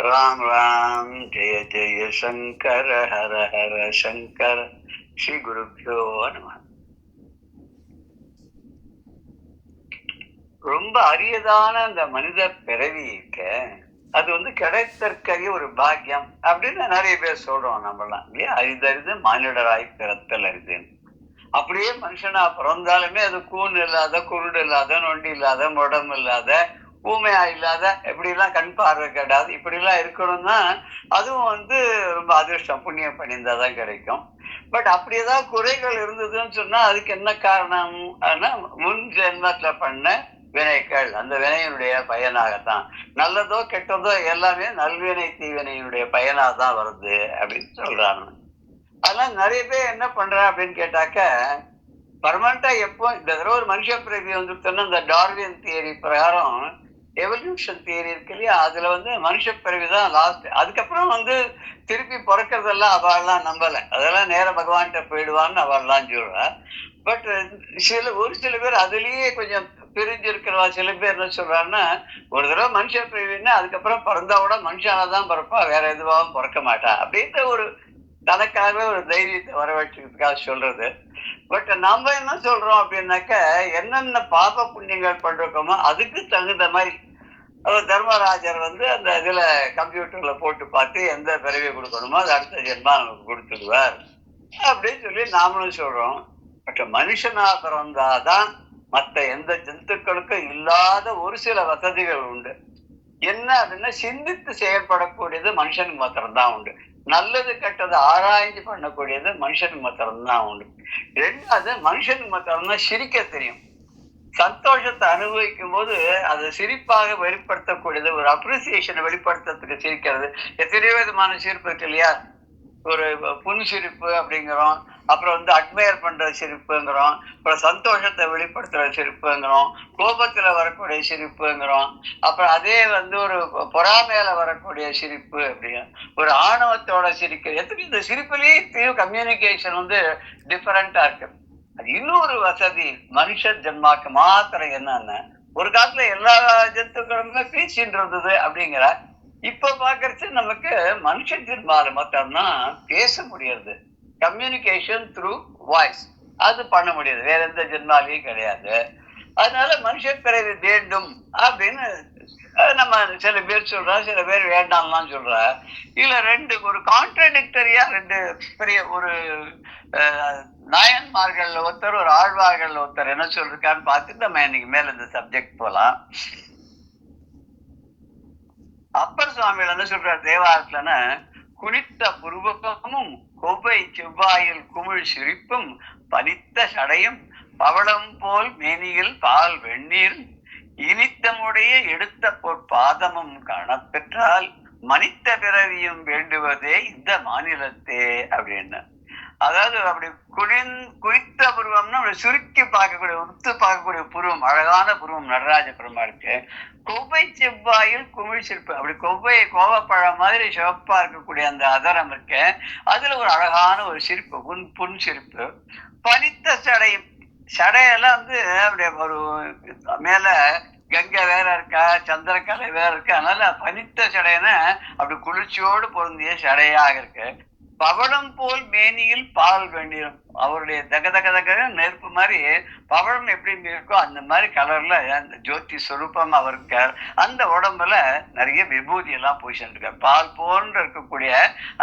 ராம் ராம் ஜெய ஜெய சங்கர ஹர ஹர சங்கர ஸ்ரீ குருப்பியோ நம. ரொம்ப அரியதான அந்த மனித பிறவி இருக்க, அது கிடைத்தற்கரிய ஒரு பாக்கியம் அப்படின்னு நிறைய பேர் சொல்றோம். நம்மலாம் இல்லையா, அரிதறிது மானிடராய் பிறத்தல் அரிதுன்னு. அப்படியே மனுஷனா பிறந்தாலுமே அது கூண் இல்லாத, குருடு இல்லாத, நொண்டி இல்லாத, முடம் இல்லாத, ஊமையா இல்லாத, எப்படி எல்லாம் கண் பார்வை கிடையாது, இப்படி எல்லாம் இருக்கணும்னா அதுவும் ரொம்ப அதிர்ஷ்டம், புண்ணியம் பண்ணியிருந்தாதான் கிடைக்கும். பட் அப்படி ஏதாவது குறைகள் இருந்ததுன்னு சொன்னா அதுக்கு என்ன காரணம்? ஆனா முன் ஜென்மத்துல பண்ண வினைகள், அந்த வினையினுடைய பயனாகத்தான். நல்லதோ கெட்டதோ எல்லாமே நல்வினை தீவினையினுடைய பயனாதான் வருது அப்படின்னு சொல்றாங்க. அதெல்லாம் நிறைய பேர் என்ன பண்றா அப்படின்னு கேட்டாக்க, பர்மனண்டா எப்போ இந்த தடவை ஒரு மனுஷ பிறவி வந்துருத்தோன்னா, இந்த டார்வின் தியரி பிரகாரம் எவல்யூஷன் தியரி இருக்கு இல்லையா, அதுல மனுஷ பிறவிதான் லாஸ்ட். அதுக்கப்புறம் திருப்பி பிறக்கிறதெல்லாம் அவள்லாம் நம்பல, அதெல்லாம் நேர பகவான்கிட்ட போயிடுவான்னு அவள்லாம் சொல்றா. பட் ஒரு சில பேர் அதுலயே கொஞ்சம் பிரிஞ்சு இருக்கிறவா, சில பேர் என்ன சொல்றாங்கன்னா, ஒரு தடவை மனுஷ பிறவின்னா அதுக்கப்புறம் பிறந்தாவோட மனுஷனாதான் பிறப்பா, வேற எதுவாகவும் பிறக்க மாட்டா அப்படின்ற ஒரு தனக்காகவே ஒரு தைரியத்தை வரவழைக்கிறதுக்காக சொல்றது. பட் நாம என்ன சொல்றோம் அப்படின்னாக்க, என்னென்ன பாப புண்ணியங்கள் பண்றோமோ அதுக்கு தகுந்த மாதிரி தர்மராஜர் அந்த இதுல கம்ப்யூட்டர்ல போட்டு பார்த்து எந்த பிறவி கொடுக்கணுமோ அது அடுத்த ஜென்மா நமக்கு கொடுத்துடுவார் அப்படின்னு சொல்லி நாமளும் சொல்றோம். பட் மனுஷனா பிறந்தாதான் மற்ற எந்த ஜந்துக்களுக்கும் இல்லாத ஒரு சில வசதிகள் உண்டு. என்ன அப்படின்னா, சிந்தித்து செயல்படக்கூடியது மனுஷனுக்கு மாத்திரம்தான் உண்டு. நல்லது கெட்டது ஆராய்ச்சி பண்ணக்கூடியது மனுஷனுக்கு மாத்திரம்தான் உண்டு. ரெண்டாவது, மனுஷனுக்கு மாத்திரம்தான் சிரிக்க தெரியும். சந்தோஷத்தை அனுபவிக்கும் போது அதை சிரிப்பாக வெளிப்படுத்தக்கூடியது, ஒரு அப்ரிசியேஷனை வெளிப்படுத்துறதுக்கு சிரிக்கிறது. எத்தனையோ விதமான சிரிப்பு இருக்கு இல்லையா. ஒரு புன் சிரிப்பு அப்படிங்கிறோம், அப்புறம் அட்மையர் பண்ற சிரிப்புங்கிறோம், அப்புறம் சந்தோஷத்தை வெளிப்படுத்துற சிரிப்புங்கிறோம், கோபத்துல வரக்கூடிய சிரிப்புங்கிறோம், அப்புறம் அதே ஒரு பொறாமையில வரக்கூடிய சிரிப்பு அப்படிங்க, ஒரு ஆணவத்தோட சிரிப்பு. எத்தனை இந்த சிரிப்புலயே கம்யூனிகேஷன் டிஃபரெண்டா இருக்கு. அது இன்னொரு வசதி மனுஷ ஜென்மாக்கு மாத்திரம். என்னன்னா, ஒரு காலத்துல எல்லா ஜந்துக்களுமே பேசிட்டு இருந்தது அப்படிங்கிற, இப்ப பாக்குறது நமக்கு மனுஷ ஜென்மால மட்டும்தான் பேச முடியாது. கம்யூனிகேஷன் த்ரூ வாய்ஸ் அது பண்ண முடியாது, வேற எந்த ஜென்மாலையும் கிடையாது. அதனால மனுஷ பிறவி வேண்டும் அப்படின்னு நம்ம சில பேர் சொல்றா, சில பேர் வேண்டாம்லாம் சொல்றா. இதுல ஒரு கான்ட்ரடிக்டரியா பெரிய ஒரு நாயன்மார்கள் ஒருத்தர், ஒரு ஆழ்வார்கள் ஒருத்தர் என்ன சொல்றான்னு பார்த்துட்டு நம்ம இன்னைக்கு மேல இந்த சப்ஜெக்ட் போலாம். அப்பர் சுவாமிகள் என்ன சொல்றார் தேவாரத்துலன்னா, குனித்த புருவமும் கொவ்வை செவ்வாயில் குமிழ் சிரிப்பும் பனித்த சடையும் பவளம் போல் மேனியில் பால் வெந்நீர் இனித்தமுடைய எடுத்த பொற்பாதமும் காணப்பெற்றால் மனித பிறவியும் வேண்டுவதே இந்த மாநிலத்தே அப்படின்னு. அதாவது அப்படி குறித்த புருவம்னா சுருக்கி பார்க்கக்கூடிய, உத்து பார்க்கக்கூடிய புருவம், அழகான புருவம் நடராஜ பெருமாளுக்கு. கொவ்வை செவ்வாயில் குமிழ் சிரிப்பு, அப்படி கோவப்பழம் மாதிரி சிவப்பா இருக்கக்கூடிய அந்த அதரம் இருக்கு, அதுல ஒரு அழகான ஒரு சிரிப்பு, புன் சிரிப்பு. பனித்த சடையும், சடையெல்லாம் அப்படியே ஒரு மேல கங்கை வேற இருக்கா, சந்திரக்கலை வேற இருக்கு, அதனால பனித்த சடையன அப்படி குளிர்ச்சியோடு பொருந்திய சடையாக இருக்கு. பவளம் போல் மேனியில் பால் வெந்நீரும், அவருடைய தக நெருப்பு மாதிரி பவளம் எப்படி இருக்கோ அந்த மாதிரி கலர்ல அந்த ஜோதி சொரூபம் அவர் இருக்கார். அந்த உடம்புல நிறைய விபூதி எல்லாம் பூசிட்டு இருக்கார். பால் போன்று இருக்கக்கூடிய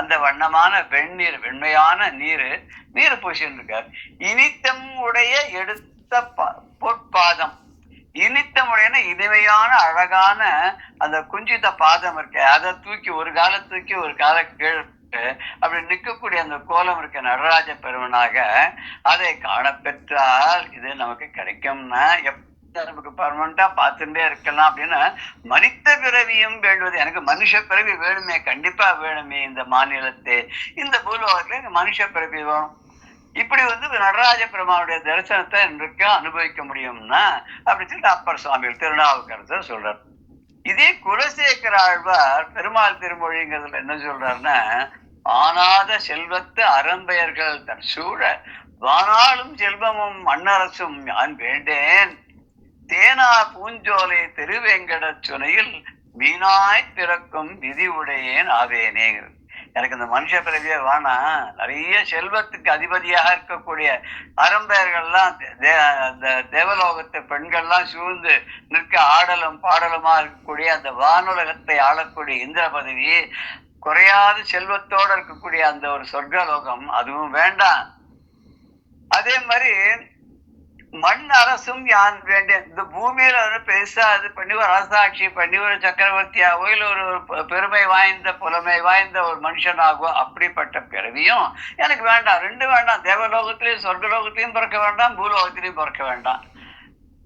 அந்த வண்ணமான வெந்நீர், வெண்மையான நீர் பூசிட்டு இருக்கார். இனித்தம் உடைய எடுத்த பொற்பாதம், இனித்தமுடையன இனிமையான அழகான அந்த குஞ்சித பாதம் இருக்கு, அதை தூக்கி ஒரு காலை தூக்கி ஒரு காலை கீழ் அப்படி நிற்கக்கூடிய அந்த கோலம் இருக்க நடராஜ பெருமனாக அதை காணப்பெற்றால் இது நமக்கு கிடைக்கும்னா நமக்கு பர்மனண்டா பார்த்துட்டே இருக்கலாம் அப்படின்னு. மனித பிறவியும் வேண்டுவது, எனக்கு மனுஷ பிறவி வேணுமே, கண்டிப்பா வேணுமே இந்த மாநிலத்தை, இந்த பூலோகத்துல எனக்கு மனுஷ பிறவி வேணும். இப்படி நடராஜ பெருமானுடைய தரிசனத்தை இன்றைக்கு அனுபவிக்க முடியும்னா அப்படி சொல்லிட்டு அப்பர் சுவாமிகள் திருநாவுக்கரசர் சொல்றார். இதே குலசேகர ஆழ்வார் பெருமாள் திருமொழிங்கிறதுல என்ன சொல்றாருன்னா, ஆனாத செல்வத்து அறம்பெயர்கள் தன் சூழ வானாலும் செல்வமும் மண்ணரசும் நான் வேண்டேன், தேனா பூஞ்சோலை திருவேங்கட சுனையில் வீணாய் பிறக்கும் விதி உடையேன் ஆவேனே. எனக்கு இந்த மனுஷ பிறவியே வேணாம், நிறைய செல்வத்துக்கு அதிபதியாக இருக்கக்கூடிய அறம்பெயர்கள்லாம் அந்த தேவலோகத்தை பெண்கள்லாம் சூழ்ந்து நிற்க ஆடலும் பாடலுமா இருக்கக்கூடிய அந்த வானுலகத்தை ஆளக்கூடிய இந்திர பதவி, குறையாத செல்வத்தோட இருக்கக்கூடிய அந்த ஒரு சொர்க்கலோகம், அதுவும் வேண்டாம். அதே மாதிரி மண் அரசும் யான் வேண்டிய இந்த பூமியில பெருசா அது பண்ணி ஒரு அரசாட்சி பண்ணி ஒரு சக்கரவர்த்தியாகவோ இல்ல ஒரு பெருமை வாய்ந்த புலமை வாய்ந்த ஒரு மனுஷனாகவோ அப்படிப்பட்ட பிறவியும் எனக்கு வேண்டாம். ரெண்டு வேண்டாம், தேவலோகத்திலையும் சொர்க்கலோகத்திலையும் பிறக்க வேண்டாம், பூலோகத்திலையும் பிறக்க வேண்டாம்.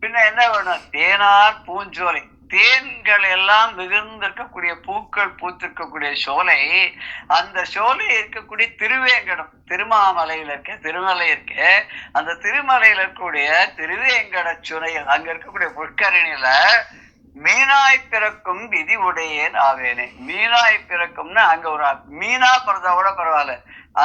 பின்ன என்ன வேணும்? தேனார் பூஞ்சோலை, தேன்கள் எல்லாம் மிகுந்திருக்கக்கூடிய பூக்கள் பூத்திருக்கக்கூடிய சோலை, அந்த சோலை இருக்கக்கூடிய திருவேங்கடம், திருமாமலையில இருக்க திருமலை இருக்கு, அந்த திருமலையில இருக்கக்கூடிய திருவேங்கட சுனையில் அங்க இருக்கக்கூடிய புஷ்கரணியில மீனாய் பிறக்கும் விதி உடையேன் ஆவேனே. மீனாய் பிறக்கும்னா அங்க ஒரு மீனா பிறந்தா கூட பரவாயில்ல,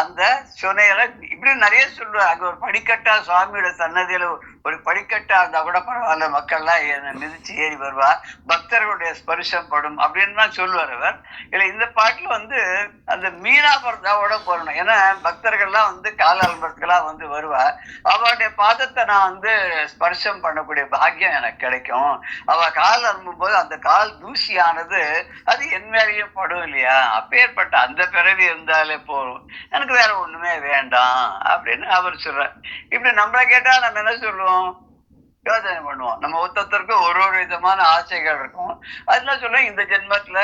அந்த சுனையில இப்படி நிறைய சொல்லுவார். அங்க ஒரு படிக்கட்டா சுவாமியோட சன்னதியில ஒரு படிக்கட்டா இருந்தா கூட பரவாயில்ல, மக்கள்லாம் மிதிச்சு ஏறி வருவா, பக்தர்களுடைய ஸ்பரிசம் படும் அப்படின்னு தான் சொல்லுவார் அவர். இல்ல இந்த பாட்டுல அந்த மீனா பிறந்தாவோட போறணும். ஏன்னா பக்தர்கள்லாம் கால அலம்பரத்துக்கெல்லாம் வருவா, அவளுடைய பாதத்தை நான் ஸ்பர்சம் பண்ணக்கூடிய பாக்கியம் எனக்கு கிடைக்கும். அவ கால் அலம்பும் போது அந்த கால் தூசியானது அது என் மேலேயும் படும் இல்லையா? அப்பேற்பட்ட அந்த பிறவி இருந்தாலே போதும், எனக்கு வேற ஒண்ணுமே வேண்டாம் அப்படின்னு அவர் சொல்ற. இப்படி நம்மள கேட்டா நம்ம என்ன சொல்லுவோம்? யோசனை பண்ணுவோம். நம்ம ஒருத்தருக்கும் ஒரு ஒரு விதமான ஆசைகள் இருக்கும். அதெல்லாம் சொல்லுவோம், இந்த ஜென்மத்துல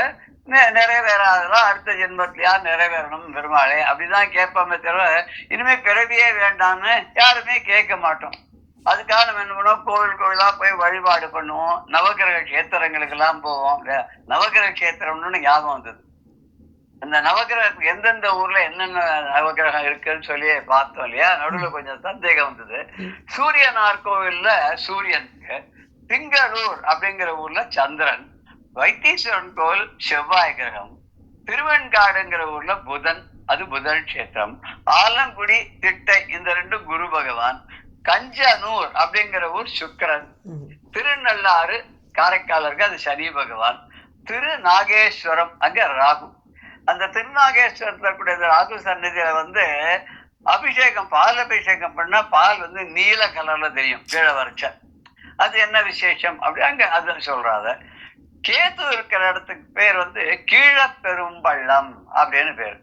நிறைவேறாதெல்லாம் அடுத்த ஜென்மத்திலயா நிறைவேறணும் பெருமாளே அப்படிதான் கேட்போமே தவிர இனிமே பிறவியே வேண்டாம்னு யாருமே கேட்க மாட்டோம். அதுக்காக நம்ம என்ன பண்ணுவோம்? கோவில் கோவிலா போய் வழிபாடு பண்ணுவோம், நவகிரக கஷேத்திரங்களுக்கு எல்லாம் போவோம். நவகிரக கஷேத்திரம்னு ஞாபகம் வந்தது. இந்த நவகிரகம் எந்தெந்த ஊர்ல என்னென்ன நவகிரகம் இருக்குன்னு சொல்லி பார்த்தோம் இல்லையா? நடுவில் கொஞ்சம் சந்தேகம் வந்தது. சூரியனார் கோவில்ல சூரியனுக்கு, திங்களூர் அப்படிங்கிற ஊர்ல சந்திரன், வைத்தீஸ்வரன் கோவில் செவ்வாய் கிரகம், திருவெண்காடுங்கிற ஊர்ல புதன், அது புதன் கஷேத்திரம், ஆலங்குடி திட்டை இந்த ரெண்டும் குரு பகவான், கஞ்சனூர் அப்படிங்கிற ஊர் சுக்கிரன், திருநள்ளாறு காரைக்கால் இருக்கு அது சனி பகவான், திருநாகேஸ்வரம் அங்க ராகு. அந்த திருநாகேஸ்வரத்துல கூட ராகு சன்னதியில அபிஷேகம், பால் அபிஷேகம் பண்ணா பால் நீல கலர்ல தெரியும் கீழே வரைச்ச. அது என்ன விசேஷம் அப்படி அங்க அது சொல்றாத. கேது இருக்கிற இடத்துக்கு பேர் கீழப்பெரும்பள்ளம் அப்படின்னு பேரு.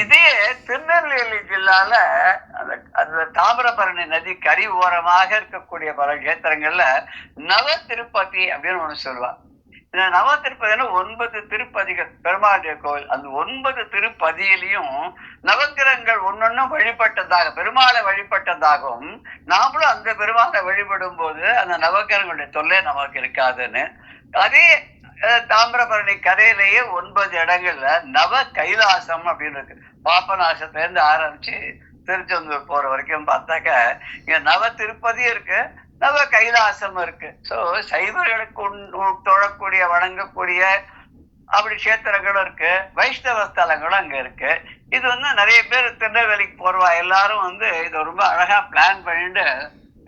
இதே திருநெல்வேலி ஜில்லால அந்த தாமிரபரணி நதி கரி ஓரமாக இருக்கக்கூடிய பல கஷேத்திரங்கள்ல நவ திருப்பதி அப்படின்னு ஒண்ணு சொல்லுவாங்க. இந்த நவ திருப்பதினா 9 திருப்பதிகள் பெருமாளுடைய கோவில். அந்த 9 திருப்பதியிலையும் நவகிரகங்கள் ஒன்னொன்னும் வழிபட்டதாக, பெருமாளை வழிபட்டதாகவும், நாமளும் அந்த பெருமாளை வழிபடும் போது அந்த நவகிரகங்களுடைய தொல்லை நமக்கு இருக்காதுன்னு. அதே தாமிரபரணி கரையிலேயே 9 இடங்கள்ல நவ கைலாசம் அப்படின்னு இருக்கு. பாப்பநாசத்துல இருந்து ஆரம்பிச்சு திருச்செந்தூர் போற வரைக்கும் பார்த்தாக்க இங்க நவ திருப்பதி இருக்கு, நவ கைலாசம் இருக்கு. சோ சைவர்களுக்கு தொழக்கூடிய வணங்கக்கூடிய அப்படி கஷேத்திரங்களும் இருக்கு, வைஷ்ணவ ஸ்தலங்களும் அங்க இருக்கு. இது நிறைய பேர் திருநெல்வேலிக்கு போறவா எல்லாரும் இதை ரொம்ப அழகா பிளான் பண்ணிட்டு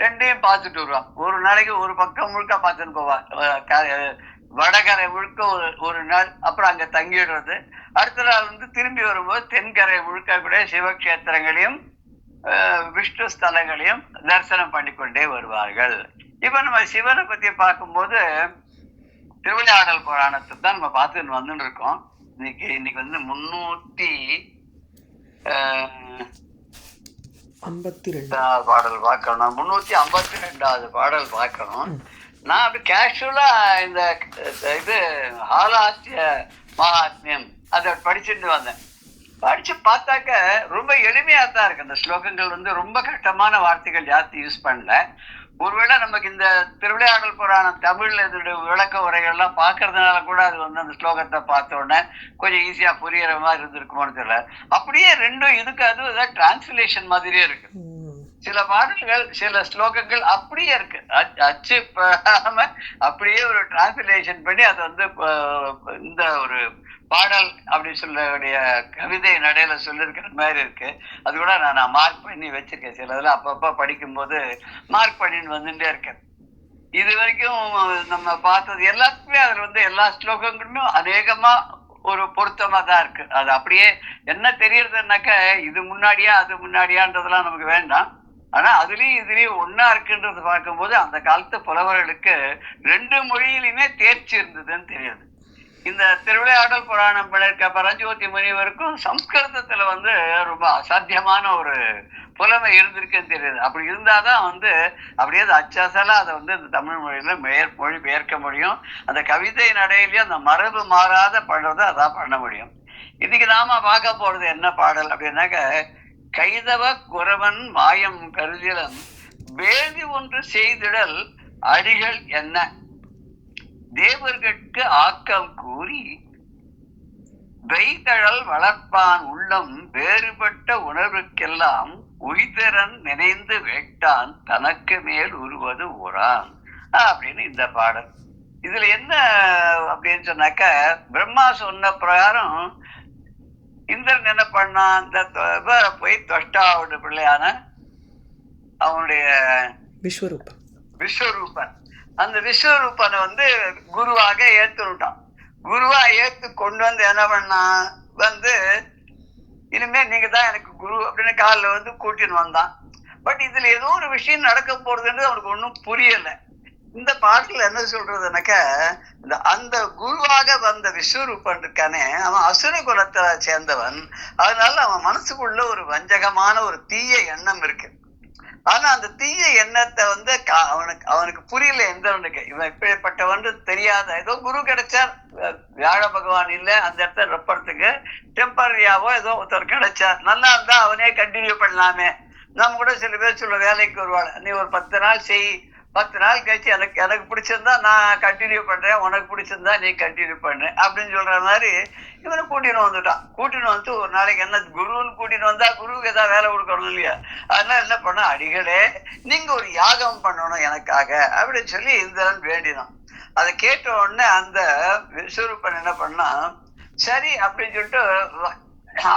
ரெண்டையும் பார்த்துட்டு வருவான். ஒரு நாளைக்கு ஒரு பக்கம் முழுக்க பார்த்துட்டு போவான். வடகரை முழுக்க ஒரு நாள், அப்புறம் அங்க தங்கிடுறது. அடுத்த நாள் திரும்பி வரும்போது தென்கரை முழுக்க கூட சிவக்ஷேத்திரங்களையும் விஷ்ணு ஸ்தலங்களையும் தரிசனம் பண்ணிக்கொண்டே வருவார்கள். இப்ப நம்ம சிவனை பத்தி பார்க்கும்போது திருவிளையாடல் புராணத்தை தான் நம்ம பார்த்துட்டு வந்துட்டு இருக்கோம். இன்னைக்கு 352 பாடல் பார்க்கணும், 352வது பாடல் பார்க்கணும். நான் அப்படி கேஷுவலா இந்த இது ஹாலாஸ்ய மகாத்மியம் அதை படிச்சுட்டு வந்தேன். படிச்சு பார்த்தாக்க ரொம்ப எளிமையா தான் இருக்கு. அந்த ஸ்லோகங்கள் ரொம்ப கஷ்டமான வார்த்தைகள் ஜாஸ்தி யூஸ் பண்ணல. ஒருவேளை நமக்கு இந்த திருவிளையாடல் புராணம் தமிழ்ல இதோட விளக்க உரைகள்லாம் பார்க்கறதுனால கூட அது அந்த ஸ்லோகத்தை பார்த்த உடனே கொஞ்சம் ஈஸியா புரியற மாதிரி இருந்திருக்குமோன்னு தெரியல. அப்படியே ரெண்டும் இதுக்கு அது டிரான்ஸ்லேஷன் மாதிரியே இருக்கு. சில பாடல்கள் சில ஸ்லோகங்கள் அப்படியே இருக்கு, அச்சு அப்படியே ஒரு டிரான்ஸ்லேஷன் பண்ணி அது இந்த ஒரு பாடல் அப்படி சொல்லக்கூடிய கவிதை நடையில சொல்லிருக்கிற மாதிரி இருக்கு. அது கூட நான் மார்க் பண்ணி வச்சிருக்கேன். சில இதுல அப்பப்ப படிக்கும் போது மார்க் பண்ணிட்டு வந்துட்டே இருக்கேன். இது வரைக்கும் நம்ம பார்த்தது எல்லாத்துக்குமே அதுல வந்து எல்லா ஸ்லோகங்களுமே அநேகமா ஒரு பொருத்தமா தான் இருக்கு. அது அப்படியே என்ன தெரியறதுனாக்க இது முன்னாடியா அது முன்னாடியான்றதெல்லாம் நமக்கு வேண்டாம். ஆனா அதுலயும் இதுலயும் ஒன்னா இருக்குன்றது பார்க்கும்போது அந்த காலத்து புலவர்களுக்கு 2 மொழியிலுமே தேர்ச்சி இருந்ததுன்னு தெரியுது. இந்த திருவிளையாடல் புராணம் பண்ணிருக்க பரஞ்சோதி முனிவருக்கும் சம்ஸ்கிருதத்துல வந்து ரொம்ப அசாத்தியமான ஒரு புலமை இருந்திருக்குன்னு தெரியுது. அப்படி இருந்தாதான் வந்து அப்படியே அச்சாசலா அதை வந்து இந்த தமிழ் மொழியில மொழி பெயர்க்க முடியும். அந்த கவிதை நடையிலயும் அந்த மரபு மாறாத பண்றதை அதான் பண்ண முடியும். இன்னைக்கு நாம பார்க்க போறது என்ன பாடல் அப்படின்னாக்க, கைதவ குறவன் மாயம் கருதிலம் வேதி ஒன்று செய்திடல் அடிகள் என்ன, தேவர்கட்கு ஆக்கம் கூறி வெய்தழல் வளர்ப்பான் உள்ளம் வேறுபட்ட உணர்வுக்கெல்லாம் உய்திறன் நினைந்து வேட்டான் தனக்கு மேல் உருவது ஊரான் அப்படின்னு இந்த பாடல். இதுல என்ன அப்படின்னு சொன்னாக்க, பிரம்மா சொன்ன பிரகாரம் இந்திரன் என்ன பண்ணான், இந்த போய் தொஷ்டாவோட பிள்ளையான அவனுடைய விஸ்வரூபன் அந்த விஸ்வரூபனை வந்து குருவாக ஏத்துட்டான். குருவா ஏத்து கொண்டு வந்து என்ன பண்ணா வந்து, இனிமே நீங்க தான் எனக்கு குரு அப்படின்னு காலில் வந்து கூட்டின்னு வந்தான். பட் இதுல ஏதோ ஒரு விஷயம் நடக்க போறதுன்னு அவனுக்கு ஒன்றும் புரியல. இந்த பாட்டுல என்ன சொல்றதுனாக்க, அந்த குருவாக வந்த விஸ்வரூபன் இருக்கானே அவன் அசுர குலத்தை சேர்ந்தவன். அதனால அவன் மனசுக்குள்ள ஒரு வஞ்சகமான ஒரு தீய எண்ணம் இருக்கு. ஆனா அந்த தீய எண்ணத்தை வந்து அவனுக்கு புரியல எந்திரனுக்கு. இவன் இப்படிப்பட்டவன் தெரியாத, ஏதோ குரு கிடைச்சார், வியாழ பகவான் இல்ல அந்த இடத்த ரெப்பறதுக்கு டெம்பரரியாவோ ஏதோ ஒருத்தர் கிடைச்சார், நல்லா இருந்தா அவனே கண்டினியூ பண்ணலாமே. நம்ம கூட சில பேர் சொல்ல, வேலைக்கு வருவாள், நீ ஒரு 10 நாள் செய், 10 நாள் கழிச்சு எனக்கு பிடிச்சிருந்தா நான் கண்டினியூ பண்றேன், உனக்கு பிடிச்சிருந்தா நீ கண்டினியூ பண்ணு அப்படின்னு சொல்ற மாதிரி இவனை கூட்டின்னு வந்துட்டான். கூட்டின்னு வந்து ஒரு நாளைக்கு என்ன குருன்னு கூட்டின்னு வந்தா குருவுக்கு ஏதாவது வேலை கொடுக்கணும் இல்லையா, அதனால என்ன பண்ண, அடிகளே நீங்க ஒரு யாகம் பண்ணணும் எனக்காக அப்படின்னு சொல்லி இந்திரன் வேண்டினான். அதை கேட்ட உடனே அந்த விஸ்வரூபன் என்ன பண்ணா, சரி அப்படின்னு சொல்லிட்டு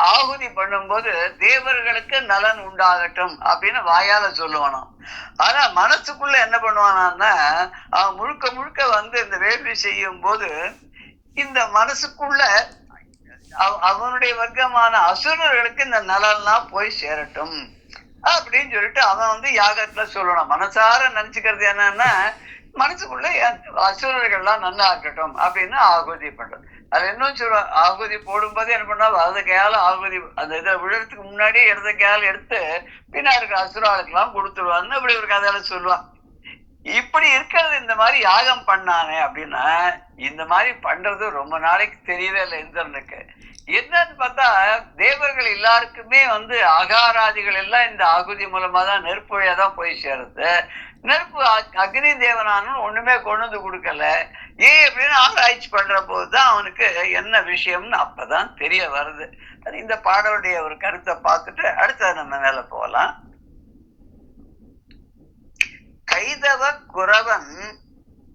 ஆகுதி பண்ணும்போது தேவர்களுக்கு நலன் உண்டாகட்டும் அப்படின்னு வாயால சொல்லுவானாம். ஆனா மனசுக்குள்ள என்ன பண்ணுவானா, அவன் முழுக்க முழுக்க வந்து இந்த வேள்வி செய்யும் போது இந்த மனசுக்குள்ள அவனுடைய வர்க்கமான அசுரர்களுக்கு இந்த நலன்லாம் போய் சேரட்டும் அப்படின்னு சொல்லிட்டு அவன் வந்து யாகத்துல சொல்லணும். மனசார நினைச்சுக்கிறது என்னன்னா, மனசுக்குள்ள அசுரர்கள்லாம் நன்னா இருக்கட்டும் அப்படின்னு ஆகுதி பண்றது. அது இன்னும் சொல்ற, ஆகுதி போடும்போது என்ன பண்ணா, வலது கையால ஆகுதி அந்த இதை விழுறதுக்கு முன்னாடி இடது கையால எடுத்து பின்னா இருக்கிற அசுராளுக்கெல்லாம் கொடுத்துருவான்னு அப்படி ஒரு கதையில சொல்லுவான். இப்படி இருக்கிறது இந்த மாதிரி யாகம் பண்ணானே அப்படின்னா, இந்த மாதிரி பண்றது ரொம்ப நாளைக்கு தெரியவே இல்லை இந்திரனுக்கு. என்னன்னு பார்த்தா, தேவர்கள் எல்லாருக்குமே வந்து அகாராதிகள் எல்லாம் இந்த ஆகுதி மூலமா தான் நெருப்பு வழியா தான் போய் சேருது. நெருப்பு அக்னி தேவனானும் ஒண்ணுமே கொண்டு வந்து கொடுக்கல. ஏன் அப்படின்னு ஆராய்ச்சி பண்ற போதுதான் அவனுக்கு என்ன விஷயம்னு அப்பதான் தெரிய வருது. இந்த பாடலுடைய ஒரு கருத்தை பார்த்துட்டு அடுத்த நம்ம மேல போகலாம். கைதவ குறவன்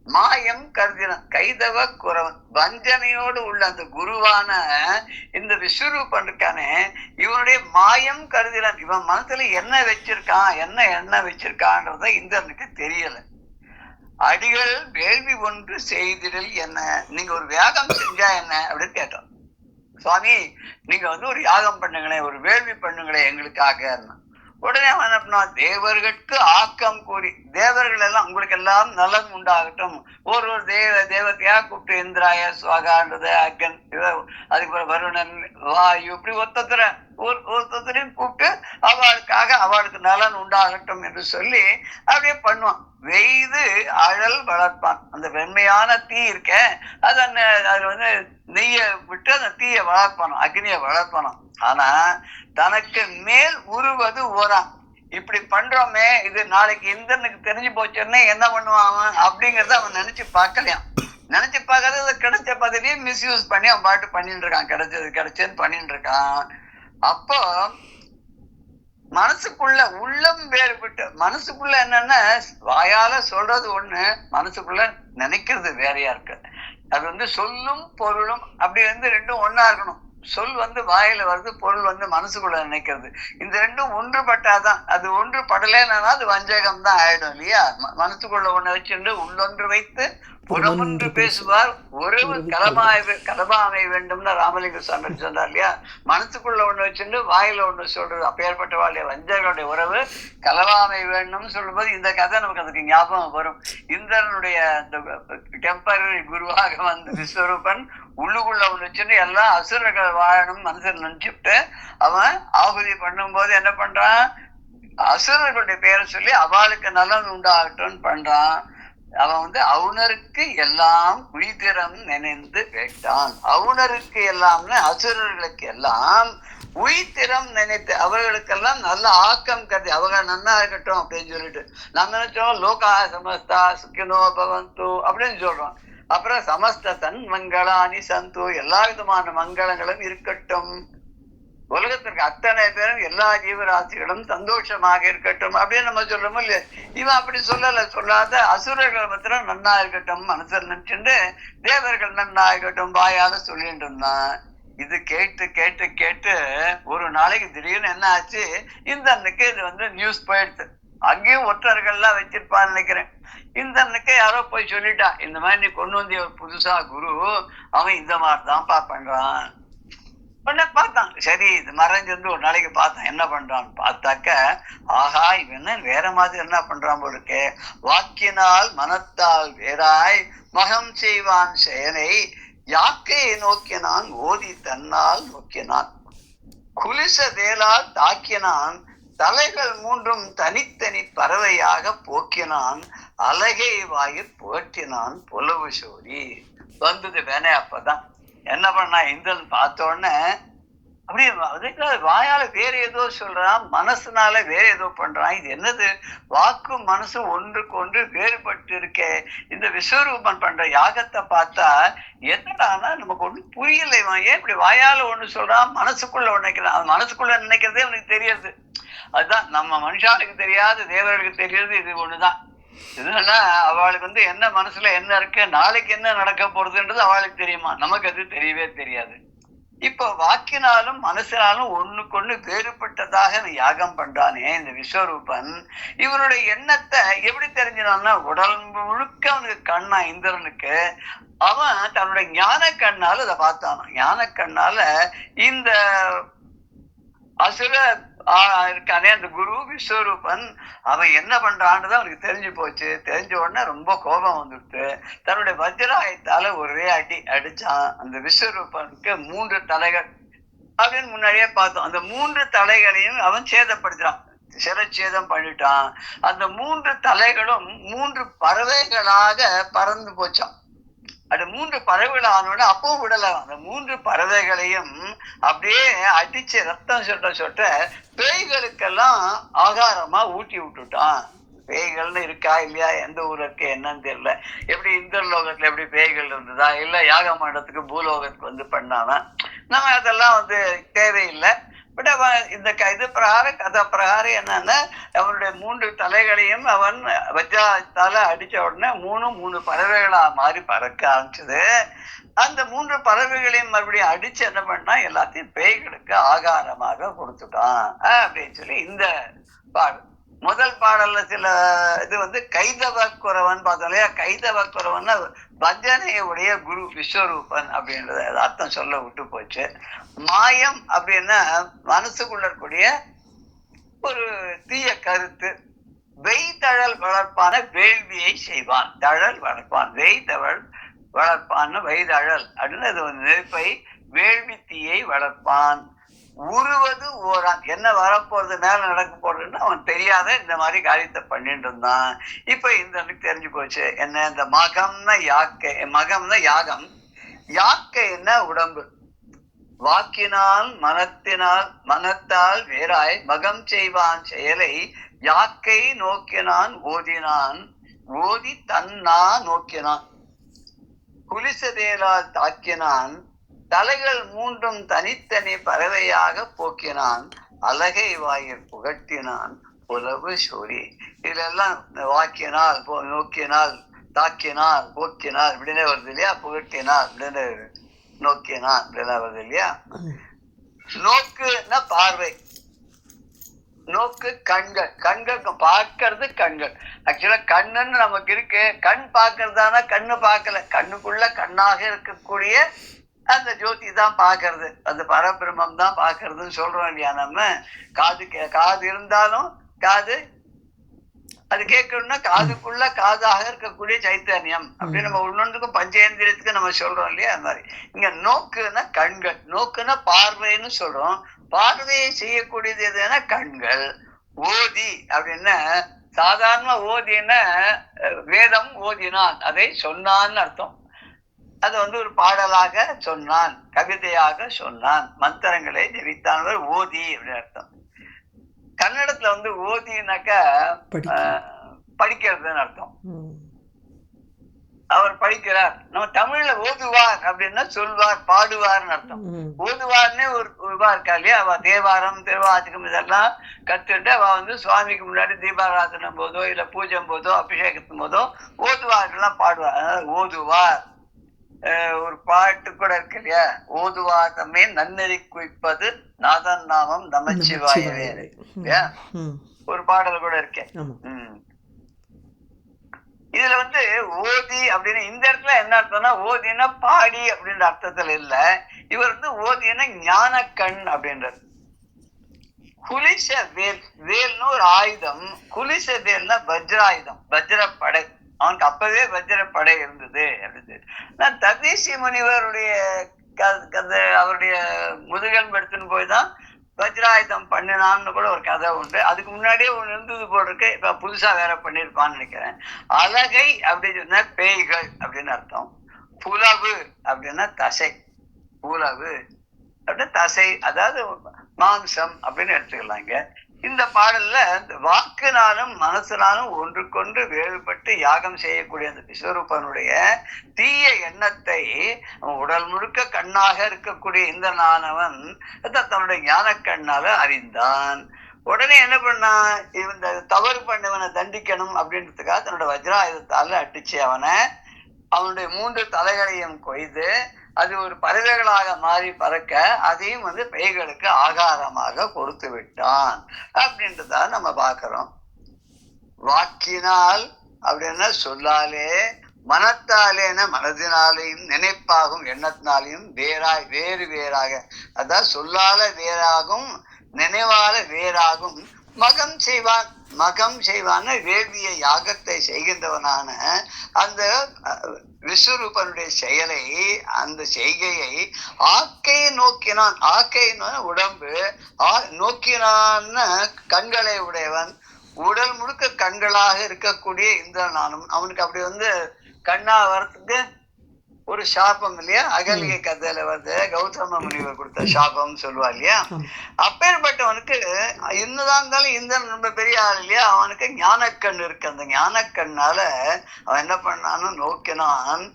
மாயம் கருதினான். கைதவ குறவன் வஞ்சனையோடு உள்ள அந்த குருவான இந்த விஸ்வரூபன் இருக்கானே, இவனுடைய மாயம் கருதினான். இவன் மனசுல என்ன வச்சிருக்கான், என்ன எண்ணம் வச்சிருக்கான்றத இந்திரனுக்கு தெரியல. அடிகள் வேள்வி ஒன்று செய்திடல் என்ன, நீங்க ஒரு யாகம் செஞ்சா என்ன அப்படின்னு கேட்டோம். சுவாமி நீங்க வந்து ஒரு யாகம் பண்ணுங்களேன், ஒரு வேள்வி பண்ணுங்களேன் எங்களுக்காக. உடனே அவன் என்ன பண்ணா, தேவர்களுக்கு ஆக்கம் கூறி, தேவர்கள் எல்லாம் உங்களுக்கு எல்லாம் நலன் உண்டாகட்டும், ஒரு தேவத்தையா கூப்பிட்டு இந்திராய சுவாகான்றது அக்கன், அதுக்கப்புறம் வருணன் வாயு, இப்படி ஒருத்தரையும் கூப்பிட்டு அவளுக்கு நலன் உண்டாகட்டும் என்று சொல்லி அப்படியே பண்ணுவான். வெய்து அழல் வளர்ப்பான். அந்த வெண்மையான தீ இருக்க அதுல வந்து நெய்ய விட்டு அந்த தீய வளர்ப்பானோம், அக்னியை வளர்ப்பானோம். ஆனா தனக்கு மேல் உருவது ஓரான். இப்படி பண்றோமே, இது நாளைக்கு இந்திரனுக்கு தெரிஞ்சு போச்சுன்னு என்ன பண்ணுவான் அவன் அப்படிங்கறத அவன் நினைச்சு பார்க்கலையாம். நினைச்சு பார்க்கறது கிடைச்ச பதவியை மிஸ்யூஸ் பண்ணி அவன் பாட்டு பண்ணிட்டு இருக்கான், கிடைச்சதுன்னு பண்ணிட்டு இருக்கான். அப்போ மனசுக்குள்ள உள்ளம் வேறுபட்டு, மனசுக்குள்ள என்னன்னா வாயால சொல்றது ஒண்ணு, மனசுக்குள்ள நினைக்கிறது வேறையா இருக்கு. அது வந்து சொல்லும் பொருளும் அப்படி வந்து ரெண்டும் ஒன்னா இருக்கணும். சொல் வந்து வாயில வருது, பொருள் வந்து மனசுக்குள்ள நினைக்கிறது. இந்த ரெண்டும் ஒன்றுபட்டாதான். அது ஒன்று படலைன்னா அது வஞ்சகம் தான் ஆயிடும் இல்லையா? மனசுக்குள்ள ஒண்ணு வச்சுட்டு உள்ளொன்று வைத்து புறமொன்று பேசுவார் உறவு கலபாமை வேண்டும்னு ராமலிங்க சுவாமி சொன்னார் இல்லையா? மனசுக்குள்ள ஒண்ணு வச்சுட்டு வாயில ஒண்ணு சொல்றது. அப்பேற்பட்ட வாழ்க்கை வஞ்சகனுடைய உறவு கலவாமை வேண்டும்னு சொல்லும்போது இந்த கதை நமக்கு அதுக்கு ஞாபகம் வரும். இந்திரனுடைய அந்த டெம்பரரி குருவாக வந்து விஸ்வரூபன் உள்ளுக்குள்ள ஒண்ணு வச்சுட்டு எல்லாம் அசுரர்கள் வாழணும் மனசுல நினைச்சுட்டு அவன் ஆகுதி பண்ணும் போது என்ன பண்றான்? அசுரர்களுடைய பேரை சொல்லி அவளுக்கு நலன் உண்டாகட்டும்னு பண்றான். அவன் வந்து அவுணருக்கு எல்லாம் உய்திறம் நினைந்து கேட்டான். அவுணருக்கு எல்லாம்னு அசுரர்களுக்கு எல்லாம் உய்திறம் நினைத்து அவர்களுக்கெல்லாம் நல்ல ஆக்கம் கருதி அவங்க நன்னா இருக்கட்டும் அப்படின்னு சொல்லிட்டு நம்ம நினைச்சோம் லோகா சமஸ்தா சுக்கினோ பவந்து அப்படின்னு சொல்றோம். அப்புறம் சமஸ்த தன் மங்களானி சந்து எல்லா விதமான மங்களங்களும் இருக்கட்டும், உலகத்திற்கு அத்தனை பேரும் எல்லா ஜீவராசிகளும் சந்தோஷமாக இருக்கட்டும் அப்படின்னு நம்ம சொல்றோமோ இல்லையா? இவன் அப்படி சொல்லாத அசுரர்கள் மாத்திரம் நன்னா இருக்கட்டும் மனசில் நினைச்சுட்டு தேவர்கள் நன்னா இருக்கட்டும் வாயால சொல்லிட்டு இருந்தான். இது கேட்டு கேட்டு கேட்டு ஒரு நாளைக்கு திடீர்னு என்ன ஆச்சு, இந்த அன்னைக்கு இது வந்து நியூஸ் போயிடுது. அங்கேயும் ஒற்றர்கள்லாம் வச்சிருப்பான்னு நினைக்கிறேன். இந்த அன்னைக்கு யாரோ போய் சொல்லிட்டா, இந்த மாதிரி நீ கொண்டு வந்திய ஒரு புதுசா குரு அவன் இந்த மாதிரிதான்ப்பா பண்றான். உடனே பார்த்தான், சரி இது மறைஞ்சிருந்து ஒரு நாளைக்கு பார்த்தான் என்ன பண்றான்னு பார்த்தாக்க, ஆஹா இவன் என்ன வேற மாதிரி என்ன பண்றான் போல இருக்கே. வாக்கினால் மனத்தால் வேறாய் மகம் செய்வான் செயலை யாக்கையை நோக்கினான் ஓதி தன்னால் நோக்கினான் குலிச வேளால் தாக்கினான் தலைகள் மூன்றும் தனித்தனி பறவையாக போக்கினான் அழகை வாயில் புகட்டினான் புலவு சோரி. வந்தது வேணே. அப்பதான் என்ன பண்ணா இந்திரன் பார்த்த உடனே அப்படியே அதுக்கு வாயால வேற ஏதோ சொல்றான், மனசுனால வேற ஏதோ பண்றான். இது என்னது? வாக்கும் மனசு ஒன்றுக்கு ஒன்று வேறுபட்டு இருக்கே. இந்த விஸ்வரூபன் பண்ற யாகத்தை பார்த்தா என்னடானா நமக்கு ஒண்ணு புரியலை. ஏன் இப்படி வாயால ஒண்ணு சொல்றான், மனசுக்குள்ள ஒண்ணு நினைக்கிறான். அது மனசுக்குள்ள நினைக்கிறதே அவனுக்கு தெரியாது. அதுதான் நம்ம மனுஷாளுக்கு தெரியாது, தேவர்களுக்கு தெரியாது. இது ஒண்ணுதான். இதுன்னா அவளுக்கு வந்து என்ன மனசுல என்ன இருக்கு, நாளைக்கு என்ன நடக்க போறதுன்றது அவளுக்கு தெரியுமா? நமக்கு அது தெரியவே தெரியாது. இப்ப வாக்கினாலும் மனசினாலும் ஒண்ணுக்கொண்ணு வேறுபட்டதாக யாகம் பண்றானே இந்த விஸ்வரூபன், இவனுடைய எண்ணத்தை எப்படி தெரிஞ்சினான்னா உடல் முழுக்க அவனுக்கு கண்ணா இந்திரனுக்கு. அவன் தன்னுடைய ஞான கண்ணால அதை பார்த்தானா. ஞான கண்ணால இந்த அசுர இருக்கானே அந்த குரு விஸ்வரூபன் அவன் என்ன பண்றான்னு அவனுக்கு தெரிஞ்சு போச்சு. தெரிஞ்ச உடனே ரொம்ப கோபம் வந்துடுத்து. தன்னுடைய வஜ்ராயத்தால ஒரே அடிச்சான். அந்த விஸ்வரூபனுக்கு 3 தலைகள் அப்படின்னு முன்னாடியே பார்த்தோம். அந்த 3 தலைகளையும் அவன் சேதப்படுத்துறான், சிரச்சேதம் பண்ணிட்டான். அந்த 3 தலைகளும் 3 பறவைகளாக பறந்து போச்சான். அது 3 பறவைகள் ஆனோட அப்பவும் விடல. அந்த 3 பறவைகளையும் அப்படியே அடிச்சு ரத்தம் சொட்ட பேய்களுக்கெல்லாம் ஆகாரமா ஊட்டி விட்டுட்டான். பேய்கள்னு இருக்கா இல்லையா, எந்த ஊருக்கு என்னன்னு தெரியல. எப்படி இந்திரலோகத்துல எப்படி பேய்கள் இருந்ததா, இல்ல யாக மண்டத்துக்கு பூலோகத்துக்கு வந்து பண்ணானா, நம்ம அதெல்லாம் வந்து தேவையில்லை. பட் அவன் இந்த இது பிரகாரம் கதை பிரகாரம் என்னன்னா அவனுடைய 3 தலைகளையும் அவன் வஜ்ராயத்தால அடிச்ச உடனே 3 பறவைகளா மாறி பறக்க ஆரம்பிச்சது. அந்த 3 பறவைகளையும் மறுபடியும் அடிச்சு என்ன பண்ணா எல்லாத்தையும் பேய்களுக்கு ஆகாரமாக கொடுத்துட்டான் அப்படின்னு சொல்லி இந்த பாடல். முதல் பாடல்ல சில இது வந்து கைதவ குறவன் பார்த்தோம் இல்லையா. கைதவ குறவன்னா வஞ்சனையுடைய குரு விஸ்வரூபன் அப்படின்றத அர்த்தம் சொல்ல விட்டு போச்சு. மாயம் அப்படின்னா மனசுக்குள்ள இருக்கக்கூடிய ஒரு தீய கருத்து. வெய்தழல் வளர்ப்பான வேள்வியை செய்வான். தழல் வளர்ப்பான், வெய்தவள் வளர்ப்பான்னு வைதழல் அப்படின்னு அது ஒரு நெருப்பை வேள்வி தீயை வளர்ப்பான். உருவது ஓரான், என்ன வரப்போறது மேல நடக்க போறதுன்னு அவன் தெரியாத இந்த மாதிரி காரியத்தை பண்ணிட்டு இருந்தான். இப்ப இந்த தெரிஞ்சு போச்சு என்ன, இந்த மகம்னா யாக்கை, மகம்னா யாகம், யாக்கைன்னா உடம்பு. வாக்கினால் மனத்தால் வேறாய் மகம் செய்வான் செயலை யாக்கை நோக்கினான் ஓதினான் ஓதி தன்னா நோக்கினான் குலிசதேலால் தாக்கினான் தலைகள் 3 தனித்தனி பறவையாக போக்கினான் அழகை வாயில் புகட்டினான் புலவு சோரி. இதெல்லாம் வாக்கினால் நோக்கினால் தாக்கினால் போக்கினால் இப்படின்னே வருது இல்லையா, புகட்டினால் அப்படின்னு. நோக்கினான் அப்படிலாம் வருது இல்லையா. நோக்குன்னா பார்வை, நோக்கு கண்கள், கண்கள் பார்க்கறது கண்கள். ஆக்சுவலா கண்ணுன்னு நமக்கு இருக்கு, கண் பார்க்கறதானா கண்ணு பார்க்கல, கண்ணுக்குள்ள கண்ணாக இருக்கக்கூடிய அந்த ஜோதி தான் பாக்குறது, அந்த பரபிரம்மம் தான் பாக்குறதுன்னு சொல்றோம் இல்லையா. நம்ம காது இருந்தாலும் காது அது கேட்கணும்னா காதுக்குள்ள காதாக இருக்கக்கூடிய சைத்தன்யம் அப்படி நம்ம ஒன்னொன்றுக்கும் பஞ்சேந்திரியத்துக்கு நம்ம சொல்றோம் இல்லையா. அது மாதிரி இங்க நோக்குன்னா கண்கள், நோக்குன்னா பார்வைன்னு சொல்றோம். பார்வையை செய்யக்கூடியது எதுனா கண்கள். ஓதி அப்படின்னா சாதாரண ஓதினா வேதம் ஓதினான், அதை சொன்னான்னு அர்த்தம். அது ஒரு பாடலாக சொன்னான், கவிதையாக சொன்னான், மந்திரங்களை ஜெபித்தான், ஓதி அப்படின்னு அர்த்தம். கன்னடத்துல ஓதினாக்கா படிக்கிறதுன்னு அர்த்தம். அவர் படிக்கிறார். நம்ம தமிழ்ல ஓதுவார் அப்படின்னா சொல்வார், பாடுவார்னு அர்த்தம். ஓதுவார்னே ஒரு இருக்கா இல்லையா. அவ தேவாரம் திருவாச்சகம் இதெல்லாம் கத்துட்டு அவ சுவாமிக்கு முன்னாடி தீபாராதனம் போதோ இல்ல பூஜை போதோ அபிஷேகத்தும் போதோ ஓதுவார்கள்லாம் பாடுவார். அதாவது ஓதுவார். ஒரு பாட்டு கூட இருக்கு இல்லையா, ஓதுவார் தம்மே நன்னெறி குவிப்பது நாதன் நாமம் நமச்சிவாயவே. ஒரு பாடல் கூட இருக்கேன். இதுல ஓதி அப்படின்னு இந்த இடத்துல என்ன அர்த்தம்னா, ஓதினா பாடி அப்படின்ற அர்த்தத்துல இல்ல. இவர் ஓதினா ஞான கண் அப்படின்றது. குலிச வேல், வேல்னு ஒரு ஆயுதம். குலிச வேல்னா வஜ்ராயுதம், வஜ்ரப்படை. அவனுக்கு அப்பவே வஜ்ரப்படை இருந்தது அப்படின்னு. ததீசி முனிவருடைய அவருடைய முதுகெலும்பு எடுத்துன்னு போய் தான் வஜ்ராயுதம் பண்ணினான்னு கூட ஒரு கதை உண்டு. அதுக்கு முன்னாடியே ஒண்ணு இருந்தது போல் இருக்கு, இப்ப புதுசா வேற பண்ணிருப்பான்னு நினைக்கிறேன். அலகை அப்படின்னு சொன்னா பேய்கள் அப்படின்னு அர்த்தம். புலவு அப்படின்னா தசை, புலவு அப்படின்னா தசை, அதாவது மாம்சம் அப்படின்னு எடுத்துக்கலாங்க. இந்த பாடல்ல வாக்குனாலும் மனசுனாலும் ஒன்றுக்கொன்று வேறுபட்டு யாகம் செய்யக்கூடிய அந்த விஸ்வரூபனுடைய தீய எண்ணத்தை உடல் முழுக்க கண்ணாக இருக்கக்கூடிய இந்த நானவன் தன்னுடைய ஞான கண்ணால அறிந்தான். உடனே என்ன பண்ணா, இந்த தவறு பண்ணவனை தண்டிக்கணும் அப்படின்றதுக்காக தன்னோட வஜ்ராயுதத்தால அடிச்சு அவனுடைய 3 தலைகளையும் கொய்து அது ஒரு பறவைகளாக மாறி பறக்க அதையும் பேய்களுக்கு ஆகாரமாக கொடுத்து விட்டான் அப்படின்றத நம்ம பார்க்கிறோம். வாக்கினால் அப்படின்னா சொல்லாலே, மனத்தாலேன மனதினாலையும் நினைப்பாகும் எண்ணத்தினாலையும் வேறு வேறாக, அதான் சொல்லால வேறாகும் நினைவால வேறாகும் மகம் செய்வான். மகம் செய்வான வேள்விய யாகத்தை செய்கின்றவனான அந்த விஸ்வரூபனுடைய செயலை, அந்த செய்கையை ஆக்கையை நோக்கினான். ஆக்கைன்னு உடம்பு, நோக்கினான்னு கண்களை உடையவன். உடல் முழுக்க கண்களாக இருக்கக்கூடிய இந்த நானும் அவனுக்கு அப்படி கண்ணா வரத்துக்கு ஒரு சாபம் இல்லையா. அகலிகை கதையில கௌதம முனிவர் கொடுத்த சாபம் சொல்லுவா இல்லையா. அப்பேற்பட்டவனுக்கு என்னதான் இருந்தாலும் இந்த ரொம்ப பெரிய ஆள் இல்லையா, அவனுக்கு ஞானக்கண் இருக்கு. அந்த ஞானக்கண்ணால அவன் என்ன பண்ணான்னு நோக்கினான்.